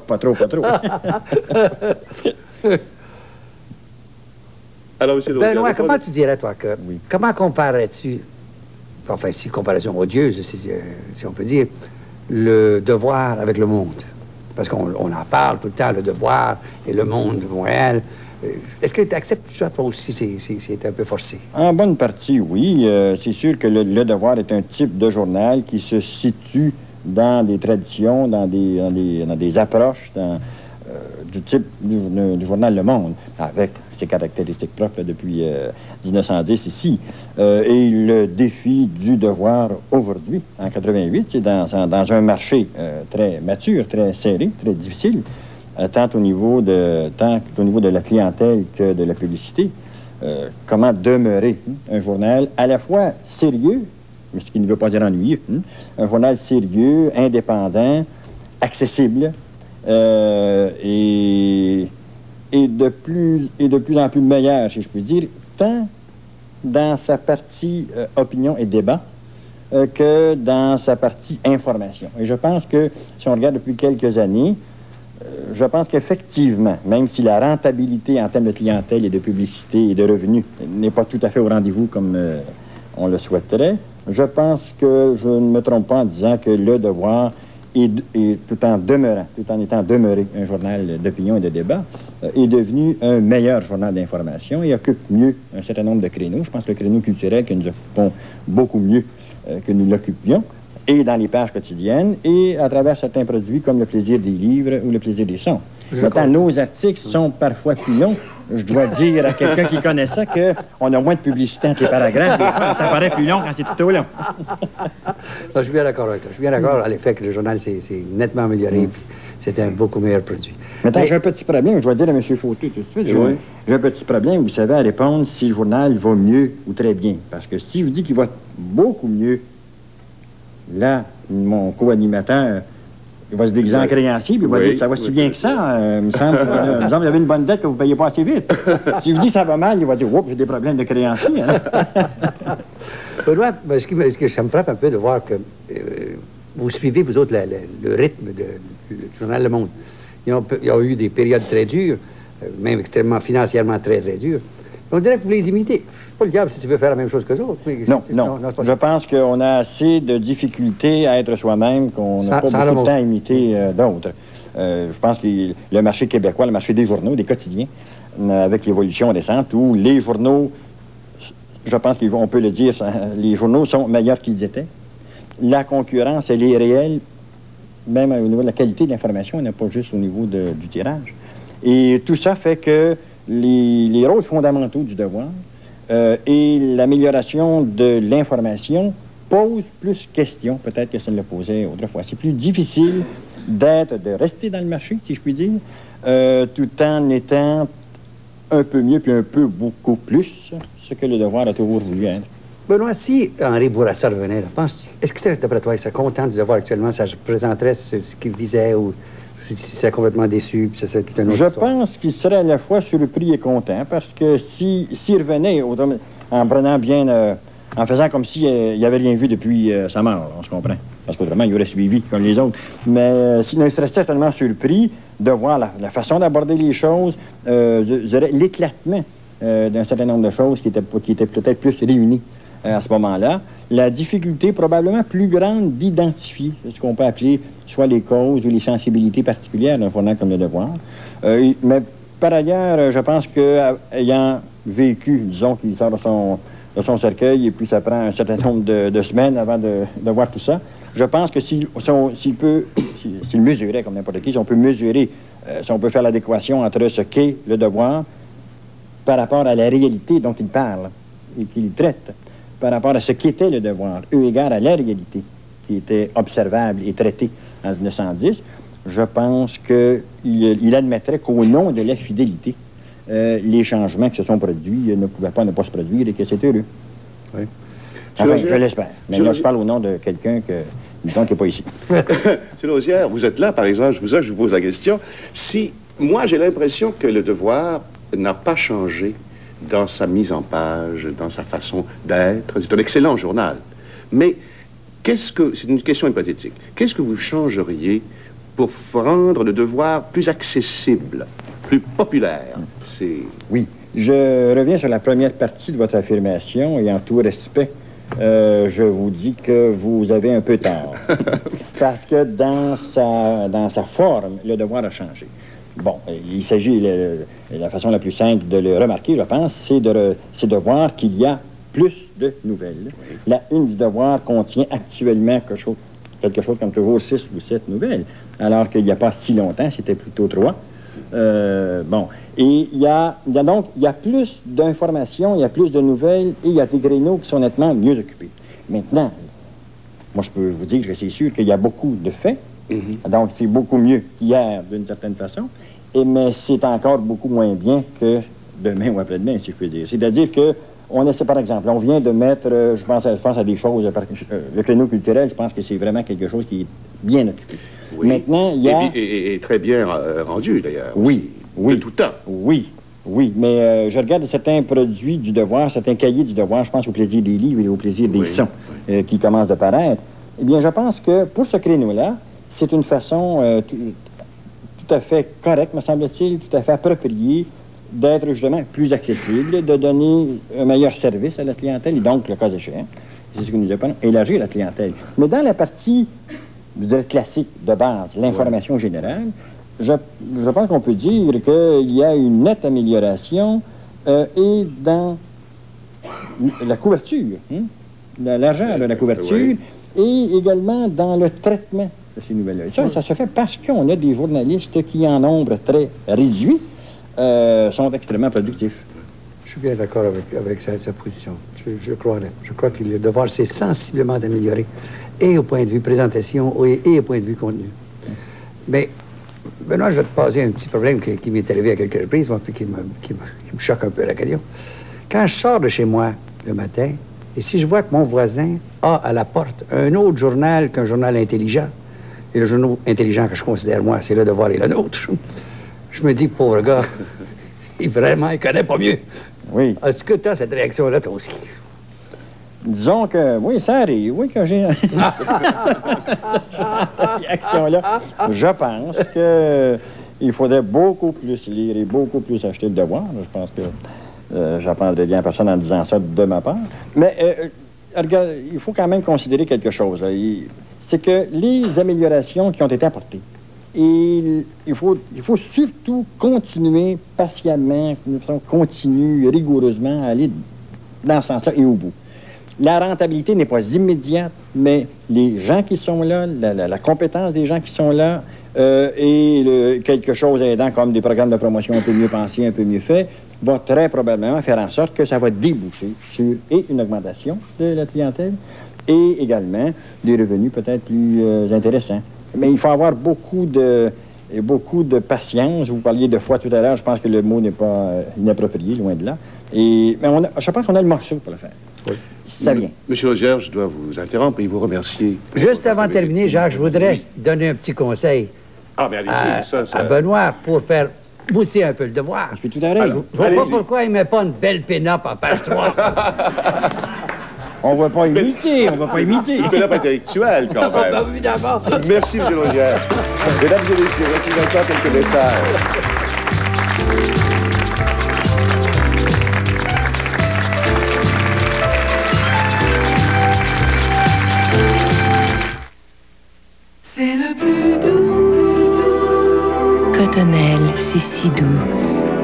pas trop. Alors, monsieur Benoît, comment tu dirais, toi, que... Oui. Comment comparerais-tu, enfin, si comparaison odieuse, si on peut dire, le devoir avec le monde? Parce qu'on en parle tout le temps, le devoir et le monde de Montréal. Est-ce que tu acceptes ça, toi aussi, c'est un peu forcé? En bonne partie, oui. C'est sûr que le devoir est un type de journal qui se situe dans des traditions, dans des approches du type du journal Le Monde, avec ses caractéristiques propres depuis 1910 ici. Et le défi du devoir aujourd'hui, en 88, c'est dans un marché très mature, très serré, très difficile, tant au niveau de la clientèle que de la publicité. Comment demeurer un journal à la fois sérieux, mais ce qui ne veut pas dire ennuyeux, un journal sérieux, indépendant, accessible, et de plus en plus meilleur, si je puis dire, tant dans sa partie opinion et débat que dans sa partie information. Et je pense que, si on regarde depuis quelques années, je pense qu'effectivement, même si la rentabilité en termes de clientèle et de publicité et de revenus n'est pas tout à fait au rendez-vous comme on le souhaiterait, je pense que je ne me trompe pas en disant que le devoir tout en étant demeuré un journal d'opinion et de débat, est devenu un meilleur journal d'information et occupe mieux un certain nombre de créneaux. Je pense que le créneau culturel que nous occupons beaucoup mieux que nous l'occupions, et dans les pages quotidiennes, et à travers certains produits comme le plaisir des livres ou le plaisir des sons. Maintenant, nos articles sont parfois plus longs. Je dois dire à quelqu'un qui connaît ça qu'on a moins de publicité entre les paragraphes. Ça paraît plus long quand c'est plutôt long. Je suis bien d'accord avec toi. Je suis bien d'accord à l'effet que le journal s'est nettement amélioré. Puis c'était un beaucoup meilleur produit. Maintenant, j'ai un petit problème. Je dois dire à M. Fauteux tout de suite. J'ai un petit problème, vous savez, à répondre si le journal va mieux ou très bien. Parce que si je vous dis qu'il va beaucoup mieux, là, mon co-animateur... il va se déguiser en créancier, puis il va dire, ça va si bien que ça. Il me semble que vous avez une bonne dette que vous ne payez pas assez vite. Si vous dites ça va mal, il va dire, oups, j'ai des problèmes de créancier. Benoît, ce que ça me frappe un peu de voir que vous suivez, vous autres, le rythme du journal Le Monde. Il y a eu des périodes très dures, même extrêmement financièrement très, très dures. On dirait que vous les imitez. Pas le diable si tu veux faire la même chose que les autres. Non. Je pense qu'on a assez de difficultés à être soi-même qu'on n'a pas beaucoup de temps à imiter d'autres. Je pense que le marché québécois, le marché des journaux, des quotidiens, avec l'évolution récente, où les journaux, je pense qu'on peut le dire, les journaux sont meilleurs qu'ils étaient. La concurrence, elle est réelle, même au niveau de la qualité de l'information, et non pas juste au niveau du tirage. Et tout ça fait que les rôles fondamentaux du devoir et l'amélioration de l'information posent plus questions, peut-être que ça ne le posait autrefois. C'est plus difficile de rester dans le marché, si je puis dire, tout en étant un peu mieux, puis un peu beaucoup plus, ce que le devoir a toujours voulu être. Benoît, si Henri Bourassa revenait, est-ce que, d'après toi, il serait content du devoir actuellement, ça présenterait ce qu'il visait, ou s'il serait complètement déçu, puis ça serait tout un autre histoire? Je pense qu'il serait à la fois surpris et content, parce que s'il revenait, en prenant bien, en faisant comme s'il n'avait rien vu depuis sa mort, on se comprend, parce qu'autrement, il aurait suivi comme les autres, mais s'il serait certainement surpris de voir la façon d'aborder les choses, je dirais l'éclatement d'un certain nombre de choses qui étaient peut-être plus réunies à ce moment-là. La difficulté probablement plus grande d'identifier ce qu'on peut appeler soit les causes ou les sensibilités particulières d'un journal comme Le Devoir. Mais Par ailleurs, je pense qu'ayant vécu, disons, qu'il sort de son cercueil, et puis ça prend un certain nombre de semaines avant de voir tout ça, je pense que s'il mesurait, comme n'importe qui, si on peut mesurer, si on peut faire l'adéquation entre ce qu'est le devoir par rapport à la réalité dont il parle et qu'il traite, par rapport à ce qu'était le devoir, eu égard à la réalité qui était observable et traitée en 1910, je pense qu'il admettrait qu'au nom de la fidélité, les changements qui se sont produits ne pouvaient pas ne pas se produire et que c'est heureux. Oui. Enfin, je l'espère. Mais là, je parle au nom de quelqu'un disons, qui n'est pas ici. M. Lauzière, vous êtes là, par exemple, je vous pose la question. Si, moi, j'ai l'impression que le devoir n'a pas changé dans sa mise en page, dans sa façon d'être. C'est un excellent journal. Mais c'est une question hypothétique, qu'est-ce que vous changeriez pour rendre le devoir plus accessible, plus populaire? Oui. Je reviens sur la première partie de votre affirmation et en tout respect, je vous dis que vous avez un peu tort. Parce que dans sa forme, le devoir a changé. Bon, il s'agit, la façon la plus simple de le remarquer, je pense, c'est de voir qu'il y a plus de nouvelles. Oui. La une du devoir contient actuellement quelque chose comme toujours 6 ou 7 nouvelles, alors qu'il n'y a pas si longtemps, c'était plutôt 3. Bon, et il y a plus d'informations, il y a plus de nouvelles, et il y a des créneaux qui sont nettement mieux occupés. Maintenant, moi, je peux vous dire que c'est sûr qu'il y a beaucoup de faits, donc c'est beaucoup mieux qu'hier, d'une certaine façon, mais c'est encore beaucoup moins bien que demain ou après-demain, si je peux dire. C'est-à-dire que on essaie, par exemple, on vient de mettre, je pense à des choses, le créneau culturel, je pense que c'est vraiment quelque chose qui est bien occupé. Oui. Maintenant, il y a... Et très bien rendu, d'ailleurs. Oui, oui. De tout temps. Oui, oui, mais je regarde certains produits du devoir, certains cahiers du devoir, je pense au plaisir des livres et au plaisir des sons qui commencent de paraître. Eh bien, je pense que pour ce créneau-là, c'est une façon tout à fait correcte, me semble-t-il, tout à fait appropriée d'être justement plus accessible, de donner un meilleur service à la clientèle, et donc, le cas échéant, c'est ce que nous appelons élargir la clientèle. Mais dans la partie, je dirais, classique, de base, l'information générale, je pense qu'on peut dire qu'il y a une nette amélioration et dans la couverture, l'argent de la couverture, et également dans le traitement de ces nouvelles-là. Ça se fait parce qu'on a des journalistes qui, en nombre très réduit, sont extrêmement productifs. Je suis bien d'accord avec sa position. Je crois là. Je crois que le devoir s'est sensiblement amélioré, et au point de vue présentation, et au point de vue contenu. Mais, Benoît, je vais te poser un petit problème qui m'est arrivé à quelques reprises, moi, puis qui me choque un peu à l'occasion. Quand je sors de chez moi le matin, et si je vois que mon voisin a à la porte un autre journal qu'un journal intelligent, et le journal intelligent que je considère, moi, c'est le devoir et le nôtre, je me dis, pauvre gars, il connaît pas mieux. Oui. Est-ce que tu as cette réaction-là, toi aussi? Disons que, oui, ça arrive, oui, que j'ai... cette réaction-là. Je pense qu'il faudrait beaucoup plus lire et beaucoup plus acheter le devoir. Je pense que j'apprendrai bien à personne en disant ça de ma part. Mais, regarde, il faut quand même considérer quelque chose. C'est que les améliorations qui ont été apportées, et il faut surtout continuer patiemment, de façon continue, rigoureusement, à aller dans ce sens-là et au bout. La rentabilité n'est pas immédiate, mais les gens qui sont là, la compétence des gens qui sont là, et quelque chose aidant comme des programmes de promotion un peu mieux pensés, un peu mieux faits, va très probablement faire en sorte que ça va déboucher sur une augmentation de la clientèle et également des revenus peut-être plus intéressants. Mais il faut avoir beaucoup de patience. Vous parliez de foi tout à l'heure. Je pense que le mot n'est pas inapproprié, loin de là. Mais je pense qu'on a le morceau pour le faire. Oui. Ça vient. Monsieur Lauzière, je dois vous interrompre et vous remercier. Juste avant de terminer, Jacques, je voudrais donner un petit conseil à Benoît pour faire mousser un peu le devoir. Je peux tout à l'heure. Je ne vois pas pourquoi il ne met pas une belle pin-up en page 3. On va pas imiter, on va pas imiter. Une pin-up intellectuelle, quand même. Évidemment. Merci, M. Lauzière. Mesdames et messieurs, voici encore quelques messages. C'est le plus doux. Cotonnelle, c'est si doux.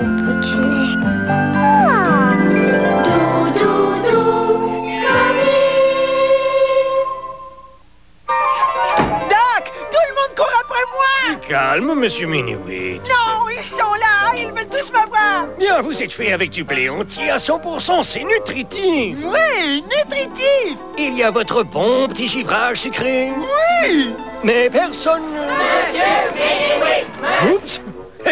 petit. Doc! Tout le monde court après moi! Calme, monsieur Miniwit. Non, ils sont là! Ils veulent tous m'avoir! Bien, vous êtes fait avec du blé entier à 100%, c'est nutritif. Oui, nutritif! Il y a votre bon petit givrage sucré. Oui! Mais personne... Monsieur Miniwit! Oups!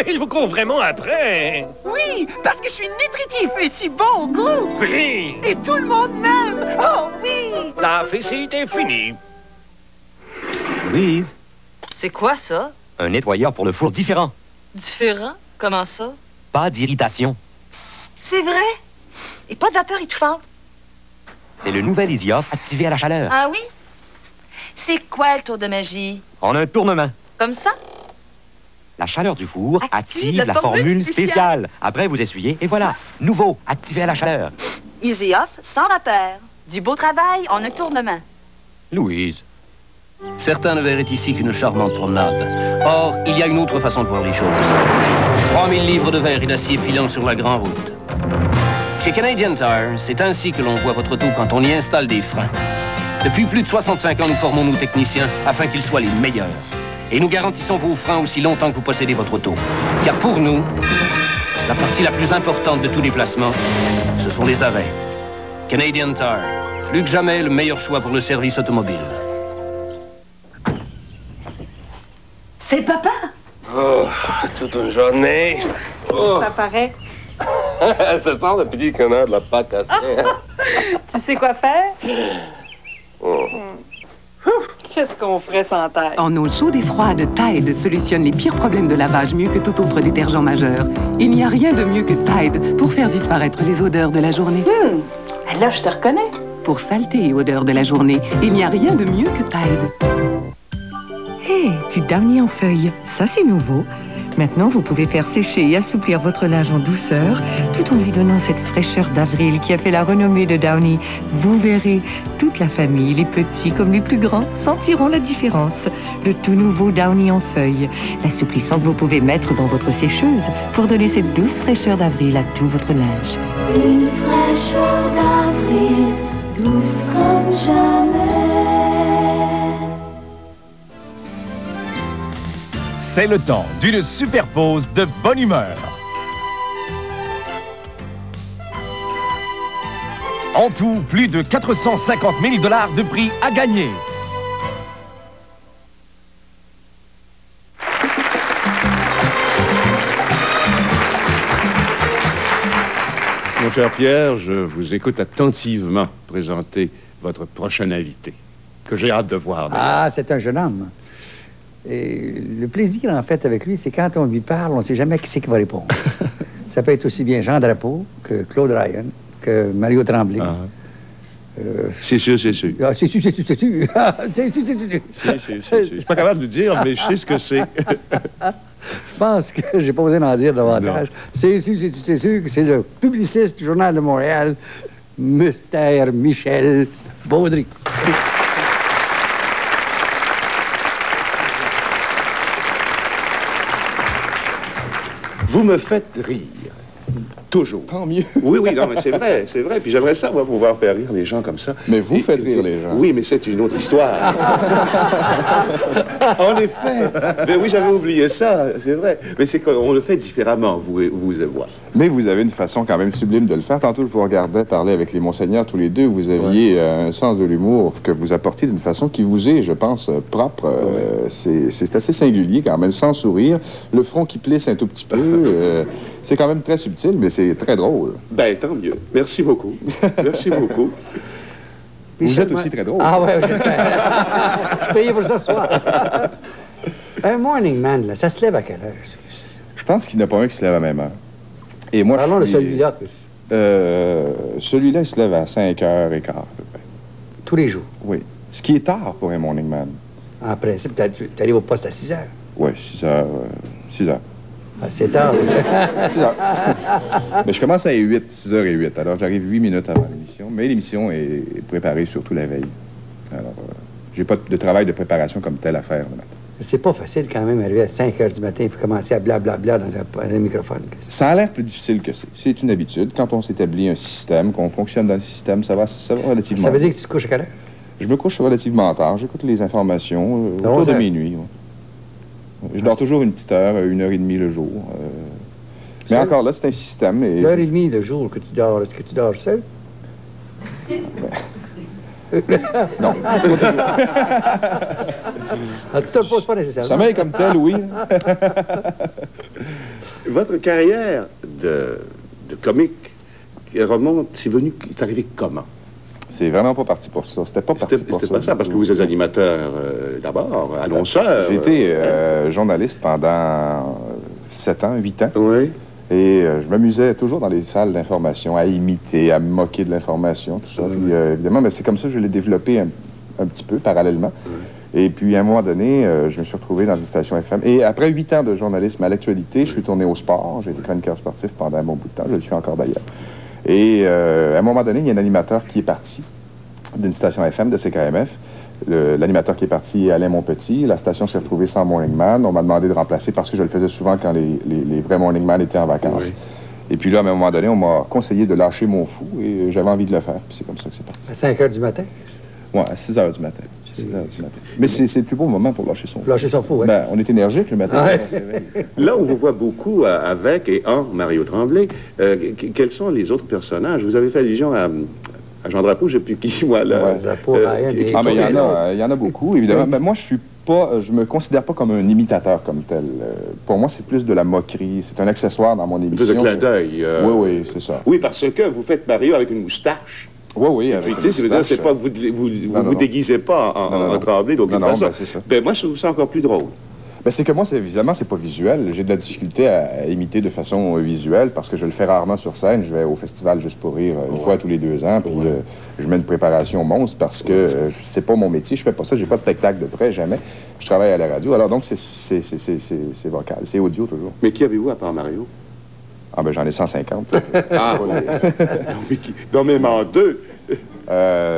Il vous court vraiment après. Oui, parce que je suis nutritif et si bon au goût! Oui! Et tout le monde m'aime! Oh oui! La visite est finie. Louise, C'est quoi ça? un nettoyeur pour le four différent. Différent? Comment ça? Pas d'irritation. C'est vrai? Et pas de vapeur étouffante? C'est le nouvel Easy Off activé à la chaleur. Ah oui? C'est quoi le tour de magie? En un tournement. Comme ça? La chaleur du four active la la formule formule spéciale. spéciale. Après, vous essuyez et voilà. Nouveau, activé à la chaleur. Easy Off, sans vapeur. Du beau travail en un tournement. Louise. Certains ne verraient ici qu'une charmante promenade. Or, il y a une autre façon de voir les choses. 3000 livres de verre et d'acier filant sur la grande route. Chez Canadian Tire, c'est ainsi que l'on voit votre auto quand on y installe des freins. Depuis plus de 65 ans, nous formons nos techniciens afin qu'ils soient les meilleurs. Et nous garantissons vos freins aussi longtemps que vous possédez votre auto. Car pour nous, la partie la plus importante de tout déplacement, ce sont les arrêts. Canadian Tire, plus que jamais le meilleur choix pour le service automobile. C'est papa! Oh, toute une journée. Oh. Ça paraît. Ça sent le petit connard de la pâte à Tu sais quoi faire? Oh. Qu'est-ce qu'on ferait sans Tide? En eau chaude et froide, Tide solutionne les pires problèmes de lavage mieux que tout autre détergent majeur. Il n'y a rien de mieux que Tide pour faire disparaître les odeurs de la journée. Là, je te reconnais. Pour saleté et odeur de la journée, il n'y a rien de mieux que Tide. Hé, du Downy en feuilles, ça c'est nouveau. Maintenant, vous pouvez faire sécher et assouplir votre linge en douceur, tout en lui donnant cette fraîcheur d'avril qui a fait la renommée de Downy. Vous verrez, toute la famille, les petits comme les plus grands, sentiront la différence. Le tout nouveau Downy en feuilles, l'assouplissant que vous pouvez mettre dans votre sécheuse pour donner cette douce fraîcheur d'avril à tout votre linge. Une fraîcheur d'avril, douce comme jamais. C'est le temps d'une super pause de bonne humeur. En tout, plus de 450 000 $ de prix à gagner. Mon cher Pierre, je vous écoute attentivement présenter votre prochain invité, que j'ai hâte de voir. Ah, c'est un jeune homme. Et le plaisir, en fait, avec lui, c'est quand on lui parle, on ne sait jamais qui c'est qui va répondre. Ça peut être aussi bien Jean Drapeau que Claude Ryan, que Mario Tremblay. C'est sûr, c'est sûr. Ah, c'est sûr, c'est sûr, c'est sûr. C'est sûr, c'est sûr. Je suis pas capable de le dire, mais je sais ce que c'est. Je pense que j'ai pas osé d'en dire davantage. C'est sûr que c'est le publiciste du Journal de Montréal, Mystère Michel Baudry. Vous me faites rire. Toujours. Tant mieux. Oui, non, mais c'est vrai. Puis j'aimerais ça, moi, pouvoir faire rire les gens comme ça. Mais vous faites rire les gens. Oui, mais c'est une autre histoire. En effet. Mais oui, j'avais oublié ça, c'est vrai. Mais c'est qu'on le fait différemment, vous et moi. Mais vous avez une façon quand même sublime de le faire. Tantôt, je vous regardais parler avec les monseigneurs tous les deux. Vous aviez un sens de l'humour que vous apportiez d'une façon qui vous est, je pense, propre. C'est assez singulier quand même, sans sourire. Le front qui plisse un tout petit peu. C'est quand même très subtil, mais c'est très drôle. Ben, tant mieux. Merci beaucoup. Merci beaucoup. Vous êtes aussi très drôle. Ah ouais, j'espère. Je suis payé pour ça ce soir. Un morning man, là, ça se lève à quelle heure? Je pense qu'il n'y en a pas un qui se lève à la même heure. Et moi, parlons de celui-là. Celui-là, il se lève à 5h15, à peu près. Tous les jours? Oui. Ce qui est tard pour un morning man. En principe, tu arrives au poste à 6h. Oui, 6h. 6h. Ah, c'est tard. Mais je commence à 6h08. Alors, j'arrive 8 minutes avant l'émission. Mais l'émission est préparée surtout la veille. Alors, j'ai pas de travail de préparation comme tel à faire le matin. C'est pas facile quand même d'arriver à 5 heures du matin et puis commencer à blablabla dans un microphone. Ça a l'air plus difficile que c'est. C'est une habitude. Quand on s'établit un système, qu'on fonctionne dans le système, ça va relativement... Ça veut dire que tu te couches à quelle heure? Je me couche relativement tard. J'écoute les informations autour de minuit. Ouais. Je dors toujours une petite heure, 1h30 le jour. Mais encore là, c'est un système. Et... 1h30 le jour que tu dors, est-ce que tu dors seul? Non. Tu te le poses pas nécessairement. Sommeil comme tel, oui. Votre carrière de comique remonte, c'est arrivé comment? C'est vraiment pas parti pour ça. C'était pas parti pour ça. C'était pas ça, parce que vous êtes animateur d'abord, annonceur. J'ai été journaliste pendant 7 ans, 8 ans. Oui. Et je m'amusais toujours dans les salles d'information, à imiter, à me moquer de l'information, tout ça. Puis, évidemment, c'est comme ça que je l'ai développé un petit peu parallèlement. Et puis, à un moment donné, je me suis retrouvé dans une station FM. Et après 8 ans de journalisme à l'actualité, je suis tourné au sport. J'ai été chroniqueur sportif pendant un bon bout de temps. Je le suis encore d'ailleurs. Et à un moment donné, il y a un animateur qui est parti d'une station FM de CKMF. L'animateur qui est parti, Alain Monpetit. La station s'est retrouvée sans Morning Man. On m'a demandé de remplacer parce que je le faisais souvent quand les vrais Morning Man étaient en vacances. Oui. Et puis là, à un moment donné, on m'a conseillé de lâcher mon fou et j'avais envie de le faire. Puis c'est comme ça que c'est parti. À 5 heures du matin? Oui, à 6 heures du matin. 6 heures du matin. Mais c'est le plus beau moment pour lâcher son fou. Lâcher son fou, oui. Ben, on est énergique le matin. Là, on vous voit beaucoup avec et en Mario Tremblay. Quels sont les autres personnages? Vous avez fait allusion à Jean Drapeau, je ne sais plus qui, moi, là. Ouais. Mais il y en a beaucoup, évidemment. Mais moi, je me considère pas comme un imitateur comme tel. Pour moi, c'est plus de la moquerie. C'est un accessoire dans mon émission. C'est un clin d'œil. Oui, c'est ça. Oui, parce que vous faites Mario avec une moustache. Oui, avec une moustache. C'est pas, vous déguisez pas en Tremblay d'aucune façon. Ben, c'est ça. Ben, moi, je trouve ça encore plus drôle. Ben, c'est que moi, évidemment, c'est pas visuel. J'ai de la difficulté à imiter de façon visuelle parce que je le fais rarement sur scène. Je vais au festival Juste pour rire une fois tous les 2 ans, puis je mets une préparation monstre parce que c'est pas mon métier. Je fais pas ça. J'ai pas de spectacle de près, jamais. Je travaille à la radio. Alors donc, c'est vocal. C'est audio toujours. Mais qui avez-vous à part Mario? Ah ben, j'en ai 150. Ah, non, même en 2.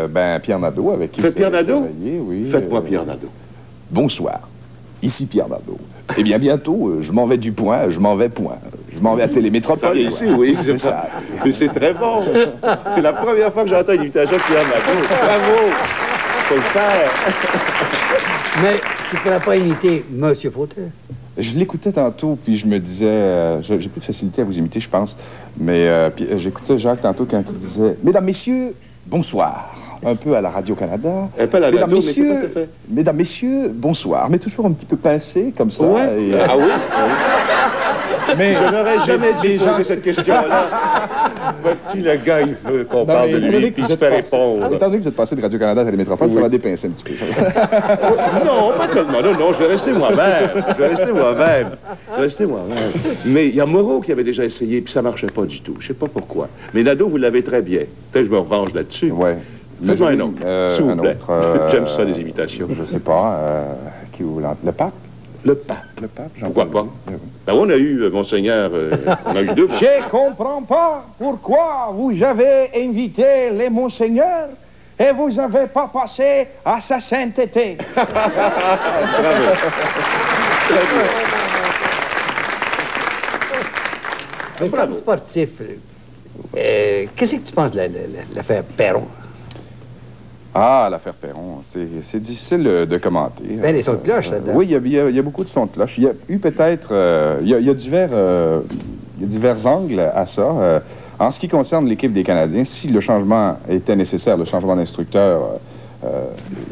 Ben, Pierre Nadeau, avec qui Pierre Nadeau? Oui. Faites-moi Pierre Nadeau. Bonsoir. Ici Pierre Nadeau. Eh bien, bientôt, je m'en vais du point, je m'en vais point. Je m'en vais à Télémétropole. Ici, oui, c'est ça. Mais c'est très bon. C'est la première fois que j'entends une invitation de Pierre Nadeau. Bravo! Faut le faire. Mais tu ne pourrais pas imiter M. Fauteuil? Je l'écoutais tantôt, puis je me disais... j'ai plus de facilité à vous imiter, je pense. Mais j'écoutais Jacques tantôt quand il disait « Mesdames, Messieurs, bonsoir ». Un peu à la Radio-Canada. Un peu à la radio, mais c'est pas tout fait. Mesdames, Messieurs, bonsoir. Mais toujours un petit peu pincé, comme ça. Ouais. Et, Ah oui? Mais je n'aurais jamais dû poser cette question-là. Voici le gars, il veut qu'on parle de lui, puis il se fait répondre. Étant donné que vous êtes passé de Radio-Canada à Télémétropole, ça va dépincer un petit peu. Non, pas tellement. Non, je vais rester moi-même. Mais il y a Moreau qui avait déjà essayé, puis ça marchait pas du tout. Je sais pas pourquoi. Mais Nadeau, vous l'avez très bien. Peut-être que je me revanche là-dessus. Ouais. Faites-moi un autre, s'il vous plaît. J'aime ça, les imitations. Je sais pas. Qui vous lance? Le pape? Le pape. Le pape, pourquoi pas? Ben, on a eu, Monseigneur, on a eu 2. Je comprends pas pourquoi vous avez invité les Monseigneurs et vous n'avez pas passé à sa sainteté. Bravo. Mais comme sportif, qu'est-ce que tu penses de l'affaire Perron? Ah, l'affaire Perron, c'est difficile de commenter. Ben, les sons de cloche, là-dedans. Oui, il y a beaucoup de sons de cloche. Il y a eu peut-être... il y a divers angles à ça. En ce qui concerne l'équipe des Canadiens, si le changement était nécessaire, le changement d'instructeur,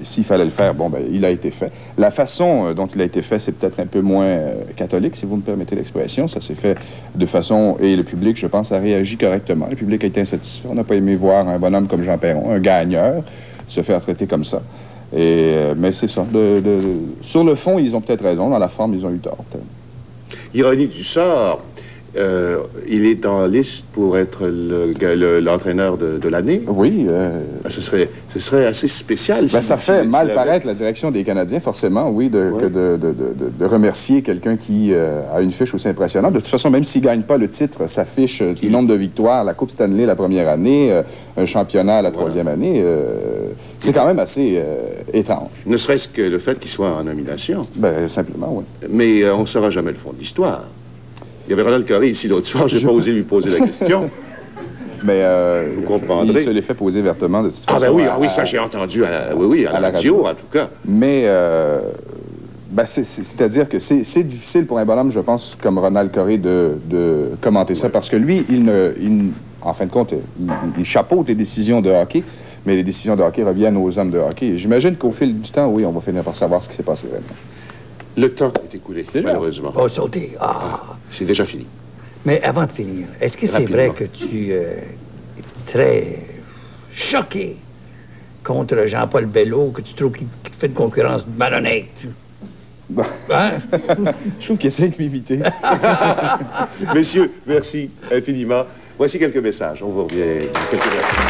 s'il fallait le faire, bon, ben, il a été fait. La façon dont il a été fait, c'est peut-être un peu moins catholique, si vous me permettez l'expression. Ça s'est fait de façon... Et le public, je pense, a réagi correctement. Le public a été insatisfait. On n'a pas aimé voir un bonhomme comme Jean Perron, un gagneur, se faire traiter comme ça. Mais c'est ça. Sur le fond, ils ont peut-être raison. Dans la forme, ils ont eu tort. Ironie du sort, Il est en liste pour être l'entraîneur de l'année. Oui. Ce serait assez spécial. Ben, ça fait mal paraître la direction des Canadiens, forcément, oui, de remercier quelqu'un qui a une fiche aussi impressionnante. De toute façon, même s'il ne gagne pas le titre, sa fiche, le nombre de victoires, la Coupe Stanley la première année, un championnat la troisième année, c'est quand même assez étrange. Ne serait-ce que le fait qu'il soit en nomination. Ben, simplement, oui. Mais on ne saura jamais le fond de l'histoire. Il y avait Ronald Coré ici l'autre soir, je n'ai pas osé lui poser la question. Mais vous comprendrez. Il se l'est fait poser vertement de toute façon. Ah ben oui, oui, ça j'ai entendu à la radio en tout cas. Mais ben c'est-à-dire que c'est difficile pour un bonhomme, je pense, comme Ronald Coré de commenter ça, parce que lui, en fin de compte, il chapeaute les décisions de hockey, mais les décisions de hockey reviennent aux hommes de hockey. J'imagine qu'au fil du temps, oui, on va finir par savoir ce qui s'est passé vraiment. Le temps est écoulé, malheureusement. Oh, sauter. Ah. C'est déjà fini. Mais avant de finir, est-ce que c'est vrai que tu es très choqué contre Jean-Paul Bello, que tu trouves qu'il te fait une concurrence malhonnête? Bon. Hein? Je trouve qu'il essaie de m'imiter. Messieurs, merci infiniment. Voici quelques messages. On vous revient dans quelques instants.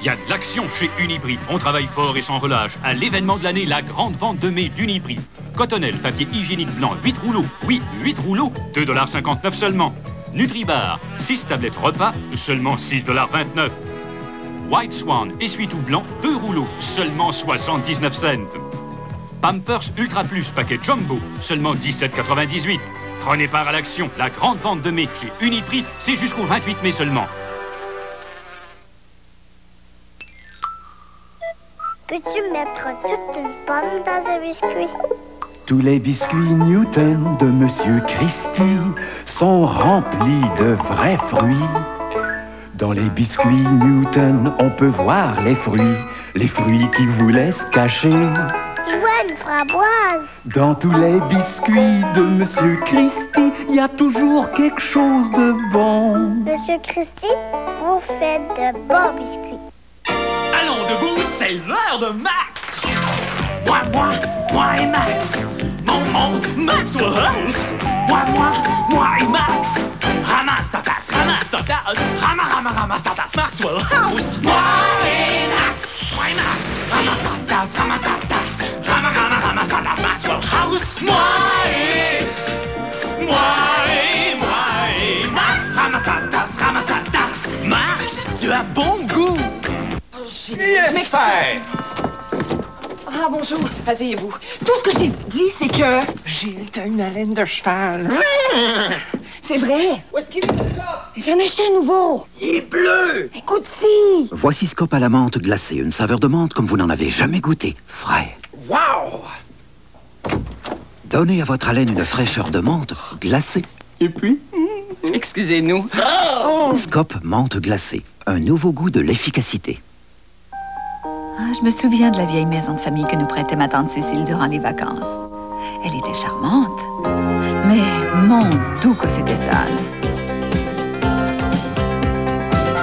Il y a de l'action chez Uniprix. On travaille fort et sans relâche. À l'événement de l'année, la grande vente de mai d'Uniprix. Cotonnelle, papier hygiénique blanc, 8 rouleaux. Oui, 8 rouleaux, 2,59 $ seulement. Nutribar, 6 tablettes repas, seulement 6,29 $. White Swan, essuie-tout blanc, 2 rouleaux, seulement 79 cents. Pampers Ultra Plus, paquet jumbo, seulement 17,98 $. Prenez part à l'action. La grande vente de mai chez Uniprix, c'est jusqu'au 28 mai seulement. Peux-tu mettre toute une pomme dans un biscuit? Tous les biscuits Newton de Monsieur Christie sont remplis de vrais fruits. Dans les biscuits Newton, on peut voir les fruits qui vous laissent cacher. Je vois une framboise. Dans tous les biscuits de Monsieur Christie, il y a toujours quelque chose de bon. Monsieur Christie, vous faites de bons biscuits. Allons debout, c'est l'heure de Max. Moi et Max. Mon Maxwell House. Moi et Max. Ramasse ta tasse, ramasse ta tasse, Maxwell House. Moi et Max. Ramasse ta tasse, ramasse ta tasse, Maxwell House. Moi et Max. Ramasse ta tasse. Max, tu as bon goût. Laisse faire! Ah, bonjour. Asseyez-vous. Tout ce que j'ai dit, c'est que... Gilles, t'as une haleine de cheval. C'est vrai. Où est-ce qu'il est, le Scope? J'en ai acheté un nouveau. Il est bleu. Écoute, si. Voici Scope à la menthe glacée. Une saveur de menthe comme vous n'en avez jamais goûté. Frais. Wow! Donnez à votre haleine une fraîcheur de menthe glacée. Et puis? Excusez-nous. Oh! Scope menthe glacée. Un nouveau goût de l'efficacité. Ah, je me souviens de la vieille maison de famille que nous prêtait ma tante Cécile durant les vacances. Elle était charmante, mais mon Dieu que c'était sale.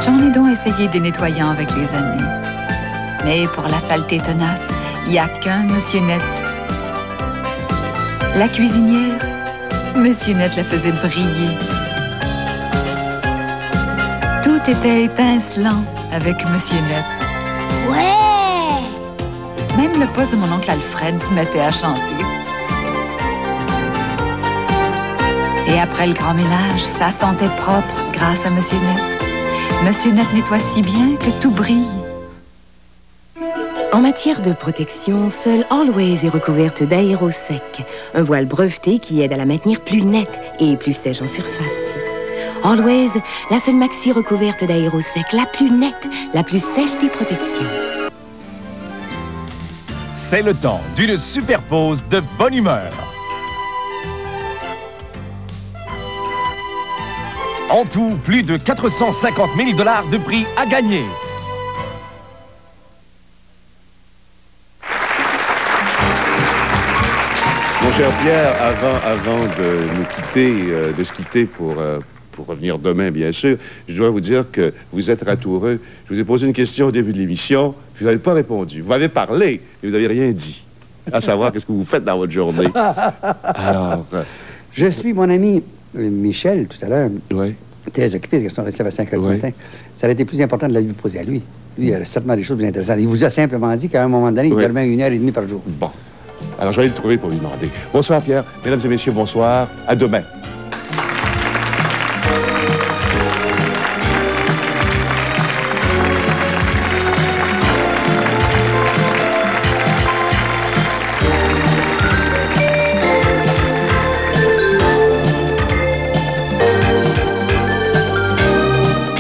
J'en ai donc essayé des nettoyants avec les années. Mais pour la saleté tenace, il n'y a qu'un Monsieur Net. La cuisinière, Monsieur Net la faisait briller. Tout était étincelant avec Monsieur Net. Ouais! Même le poste de mon oncle Alfred se mettait à chanter. Et après le grand ménage, ça sentait propre grâce à Monsieur Net. Monsieur Net nettoie si bien que tout brille. En matière de protection, seule Always est recouverte d'aérosec, un voile breveté qui aide à la maintenir plus nette et plus sèche en surface. Always, la seule maxi recouverte d'aérosec, la plus nette, la plus sèche des protections. C'est le temps d'une super pause de bonne humeur. En tout, plus de 450 000 $ de prix à gagner. Mon cher Pierre, avant de nous quitter, de se quitter pour pour revenir demain, bien sûr, je dois vous dire que vous êtes ratoureux. Je vous ai posé une question au début de l'émission, vous n'avez pas répondu. Vous m'avez parlé, mais vous n'avez rien dit. À savoir, qu'est-ce que vous faites dans votre journée. Alors... Je suis mon ami Michel, tout à l'heure. Oui. Très occupé, parce qu'on restait à 5 heures du matin. Ça aurait été plus important de la lui poser à lui. Lui, il a certainement des choses plus intéressantes. Il vous a simplement dit qu'à un moment donné, il dormait 1h30 par jour. Bon. Alors, je vais aller le trouver pour lui demander. Bonsoir, Pierre. Mesdames et messieurs, bonsoir. À demain.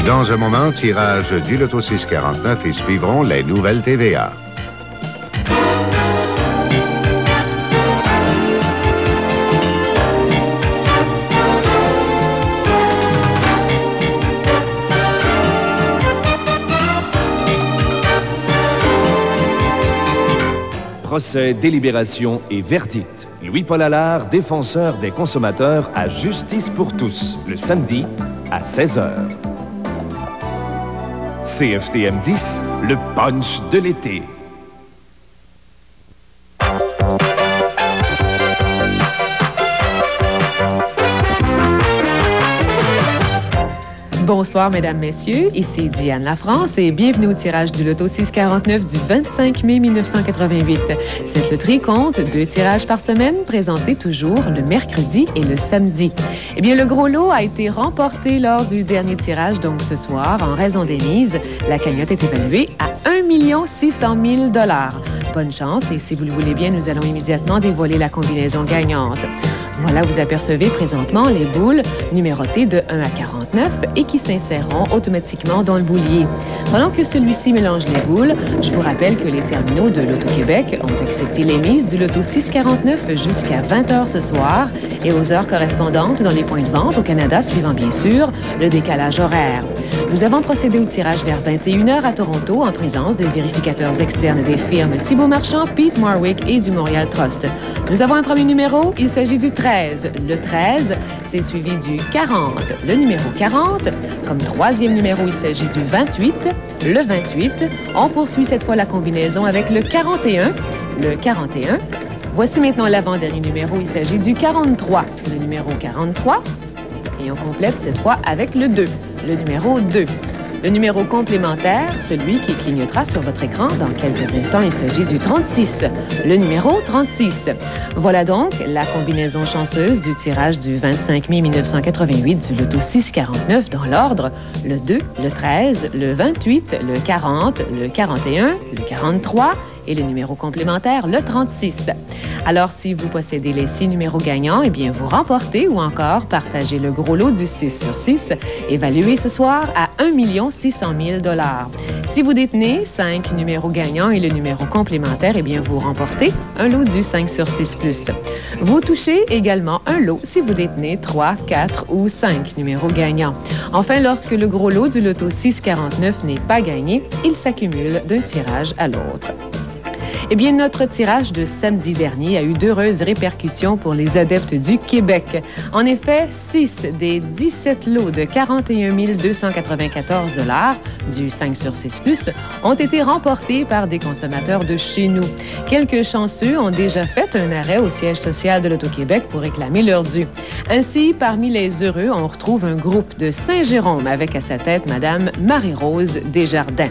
Dans un moment, tirage du Loto 649 et suivront les nouvelles TVA. Procès, délibération et verdict. Louis-Paul Allard, défenseur des consommateurs à Justice pour tous, le samedi à 16h. CFTM 10, le punch de l'été. Bonsoir, mesdames, messieurs. Ici Diane Lafrance et bienvenue au tirage du Loto 649 du 25 mai 1988. C'est le tricompte, 2 tirages par semaine, présentés toujours le mercredi et le samedi. Eh bien, le gros lot a été remporté lors du dernier tirage, donc ce soir, en raison des mises. La cagnotte est évaluée à 1 600 000 $. Bonne chance et si vous le voulez bien, nous allons immédiatement dévoiler la combinaison gagnante. Voilà, vous apercevez présentement les boules numérotées de 1 à 49 et qui s'insèreront automatiquement dans le boulier. Pendant que celui-ci mélange les boules, je vous rappelle que les terminaux de l'Auto-Québec ont accepté les mises du Loto 649 jusqu'à 20h ce soir et aux heures correspondantes dans les points de vente au Canada, suivant bien sûr le décalage horaire. Nous avons procédé au tirage vers 21h à Toronto en présence des vérificateurs externes des firmes Thibault Marchand, Pete Marwick et du Montréal Trust. Nous avons un premier numéro, il s'agit du 13. Le 13, c'est suivi du 40. Le numéro 40, comme troisième numéro, il s'agit du 28. Le 28, on poursuit cette fois la combinaison avec le 41. Le 41. Voici maintenant l'avant-dernier numéro, il s'agit du 43. Le numéro 43. Et on complète cette fois avec le 2. Le numéro 2. Le numéro complémentaire, celui qui clignotera sur votre écran dans quelques instants, il s'agit du 36. Le numéro 36. Voilà donc la combinaison chanceuse du tirage du 25 mai 1988 du Loto 649 dans l'ordre. Le 2, le 13, le 28, le 40, le 41, le 43 et le numéro complémentaire, le 36. Alors, si vous possédez les 6 numéros gagnants, eh bien, vous remportez ou encore partagez le gros lot du 6 sur 6, évalué ce soir à 1 600 000 $. Si vous détenez 5 numéros gagnants et le numéro complémentaire, eh bien, vous remportez un lot du 5 sur 6 plus. Vous touchez également un lot si vous détenez 3, 4 ou 5 numéros gagnants. Enfin, lorsque le gros lot du Loto 649 n'est pas gagné, il s'accumule d'un tirage à l'autre. Eh bien, notre tirage de samedi dernier a eu d'heureuses répercussions pour les adeptes du Québec. En effet, 6 des 17 lots de 41 294 $ du 5 sur 6 plus ont été remportés par des consommateurs de chez nous. Quelques chanceux ont déjà fait un arrêt au siège social de l'Auto-Québec pour réclamer leur dû. Ainsi, parmi les heureux, on retrouve un groupe de Saint-Jérôme avec à sa tête Madame Marie-Rose Desjardins.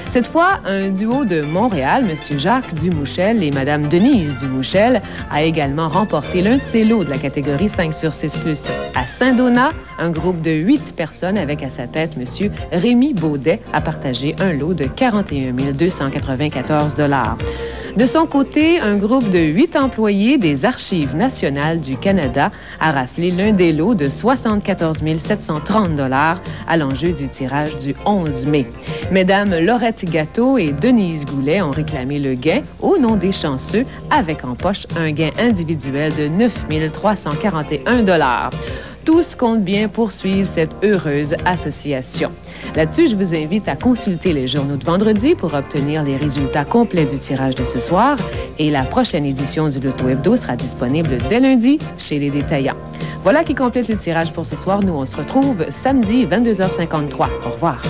Cette fois, un duo de Montréal, M. Jacques Dumouchel et Mme Denise Dumouchel, a également remporté l'un de ces lots de la catégorie 5 sur 6 plus. À Saint-Donat, un groupe de 8 personnes avec à sa tête M. Rémi Baudet a partagé un lot de 41 294 $. De son côté, un groupe de 8 employés des Archives nationales du Canada a raflé l'un des lots de 74 730 $ à l'enjeu du tirage du 11 mai. Mesdames Laurette Gâteau et Denise Goulet ont réclamé le gain au nom des chanceux, avec en poche un gain individuel de 9 341 $. Tous comptent bien poursuivre cette heureuse association. Là-dessus, je vous invite à consulter les journaux de vendredi pour obtenir les résultats complets du tirage de ce soir. Et la prochaine édition du Loto Hebdo sera disponible dès lundi chez les détaillants. Voilà. Voilà qui complète le tirage pour ce soir. Nous, on se retrouve samedi 22h53. Au revoir.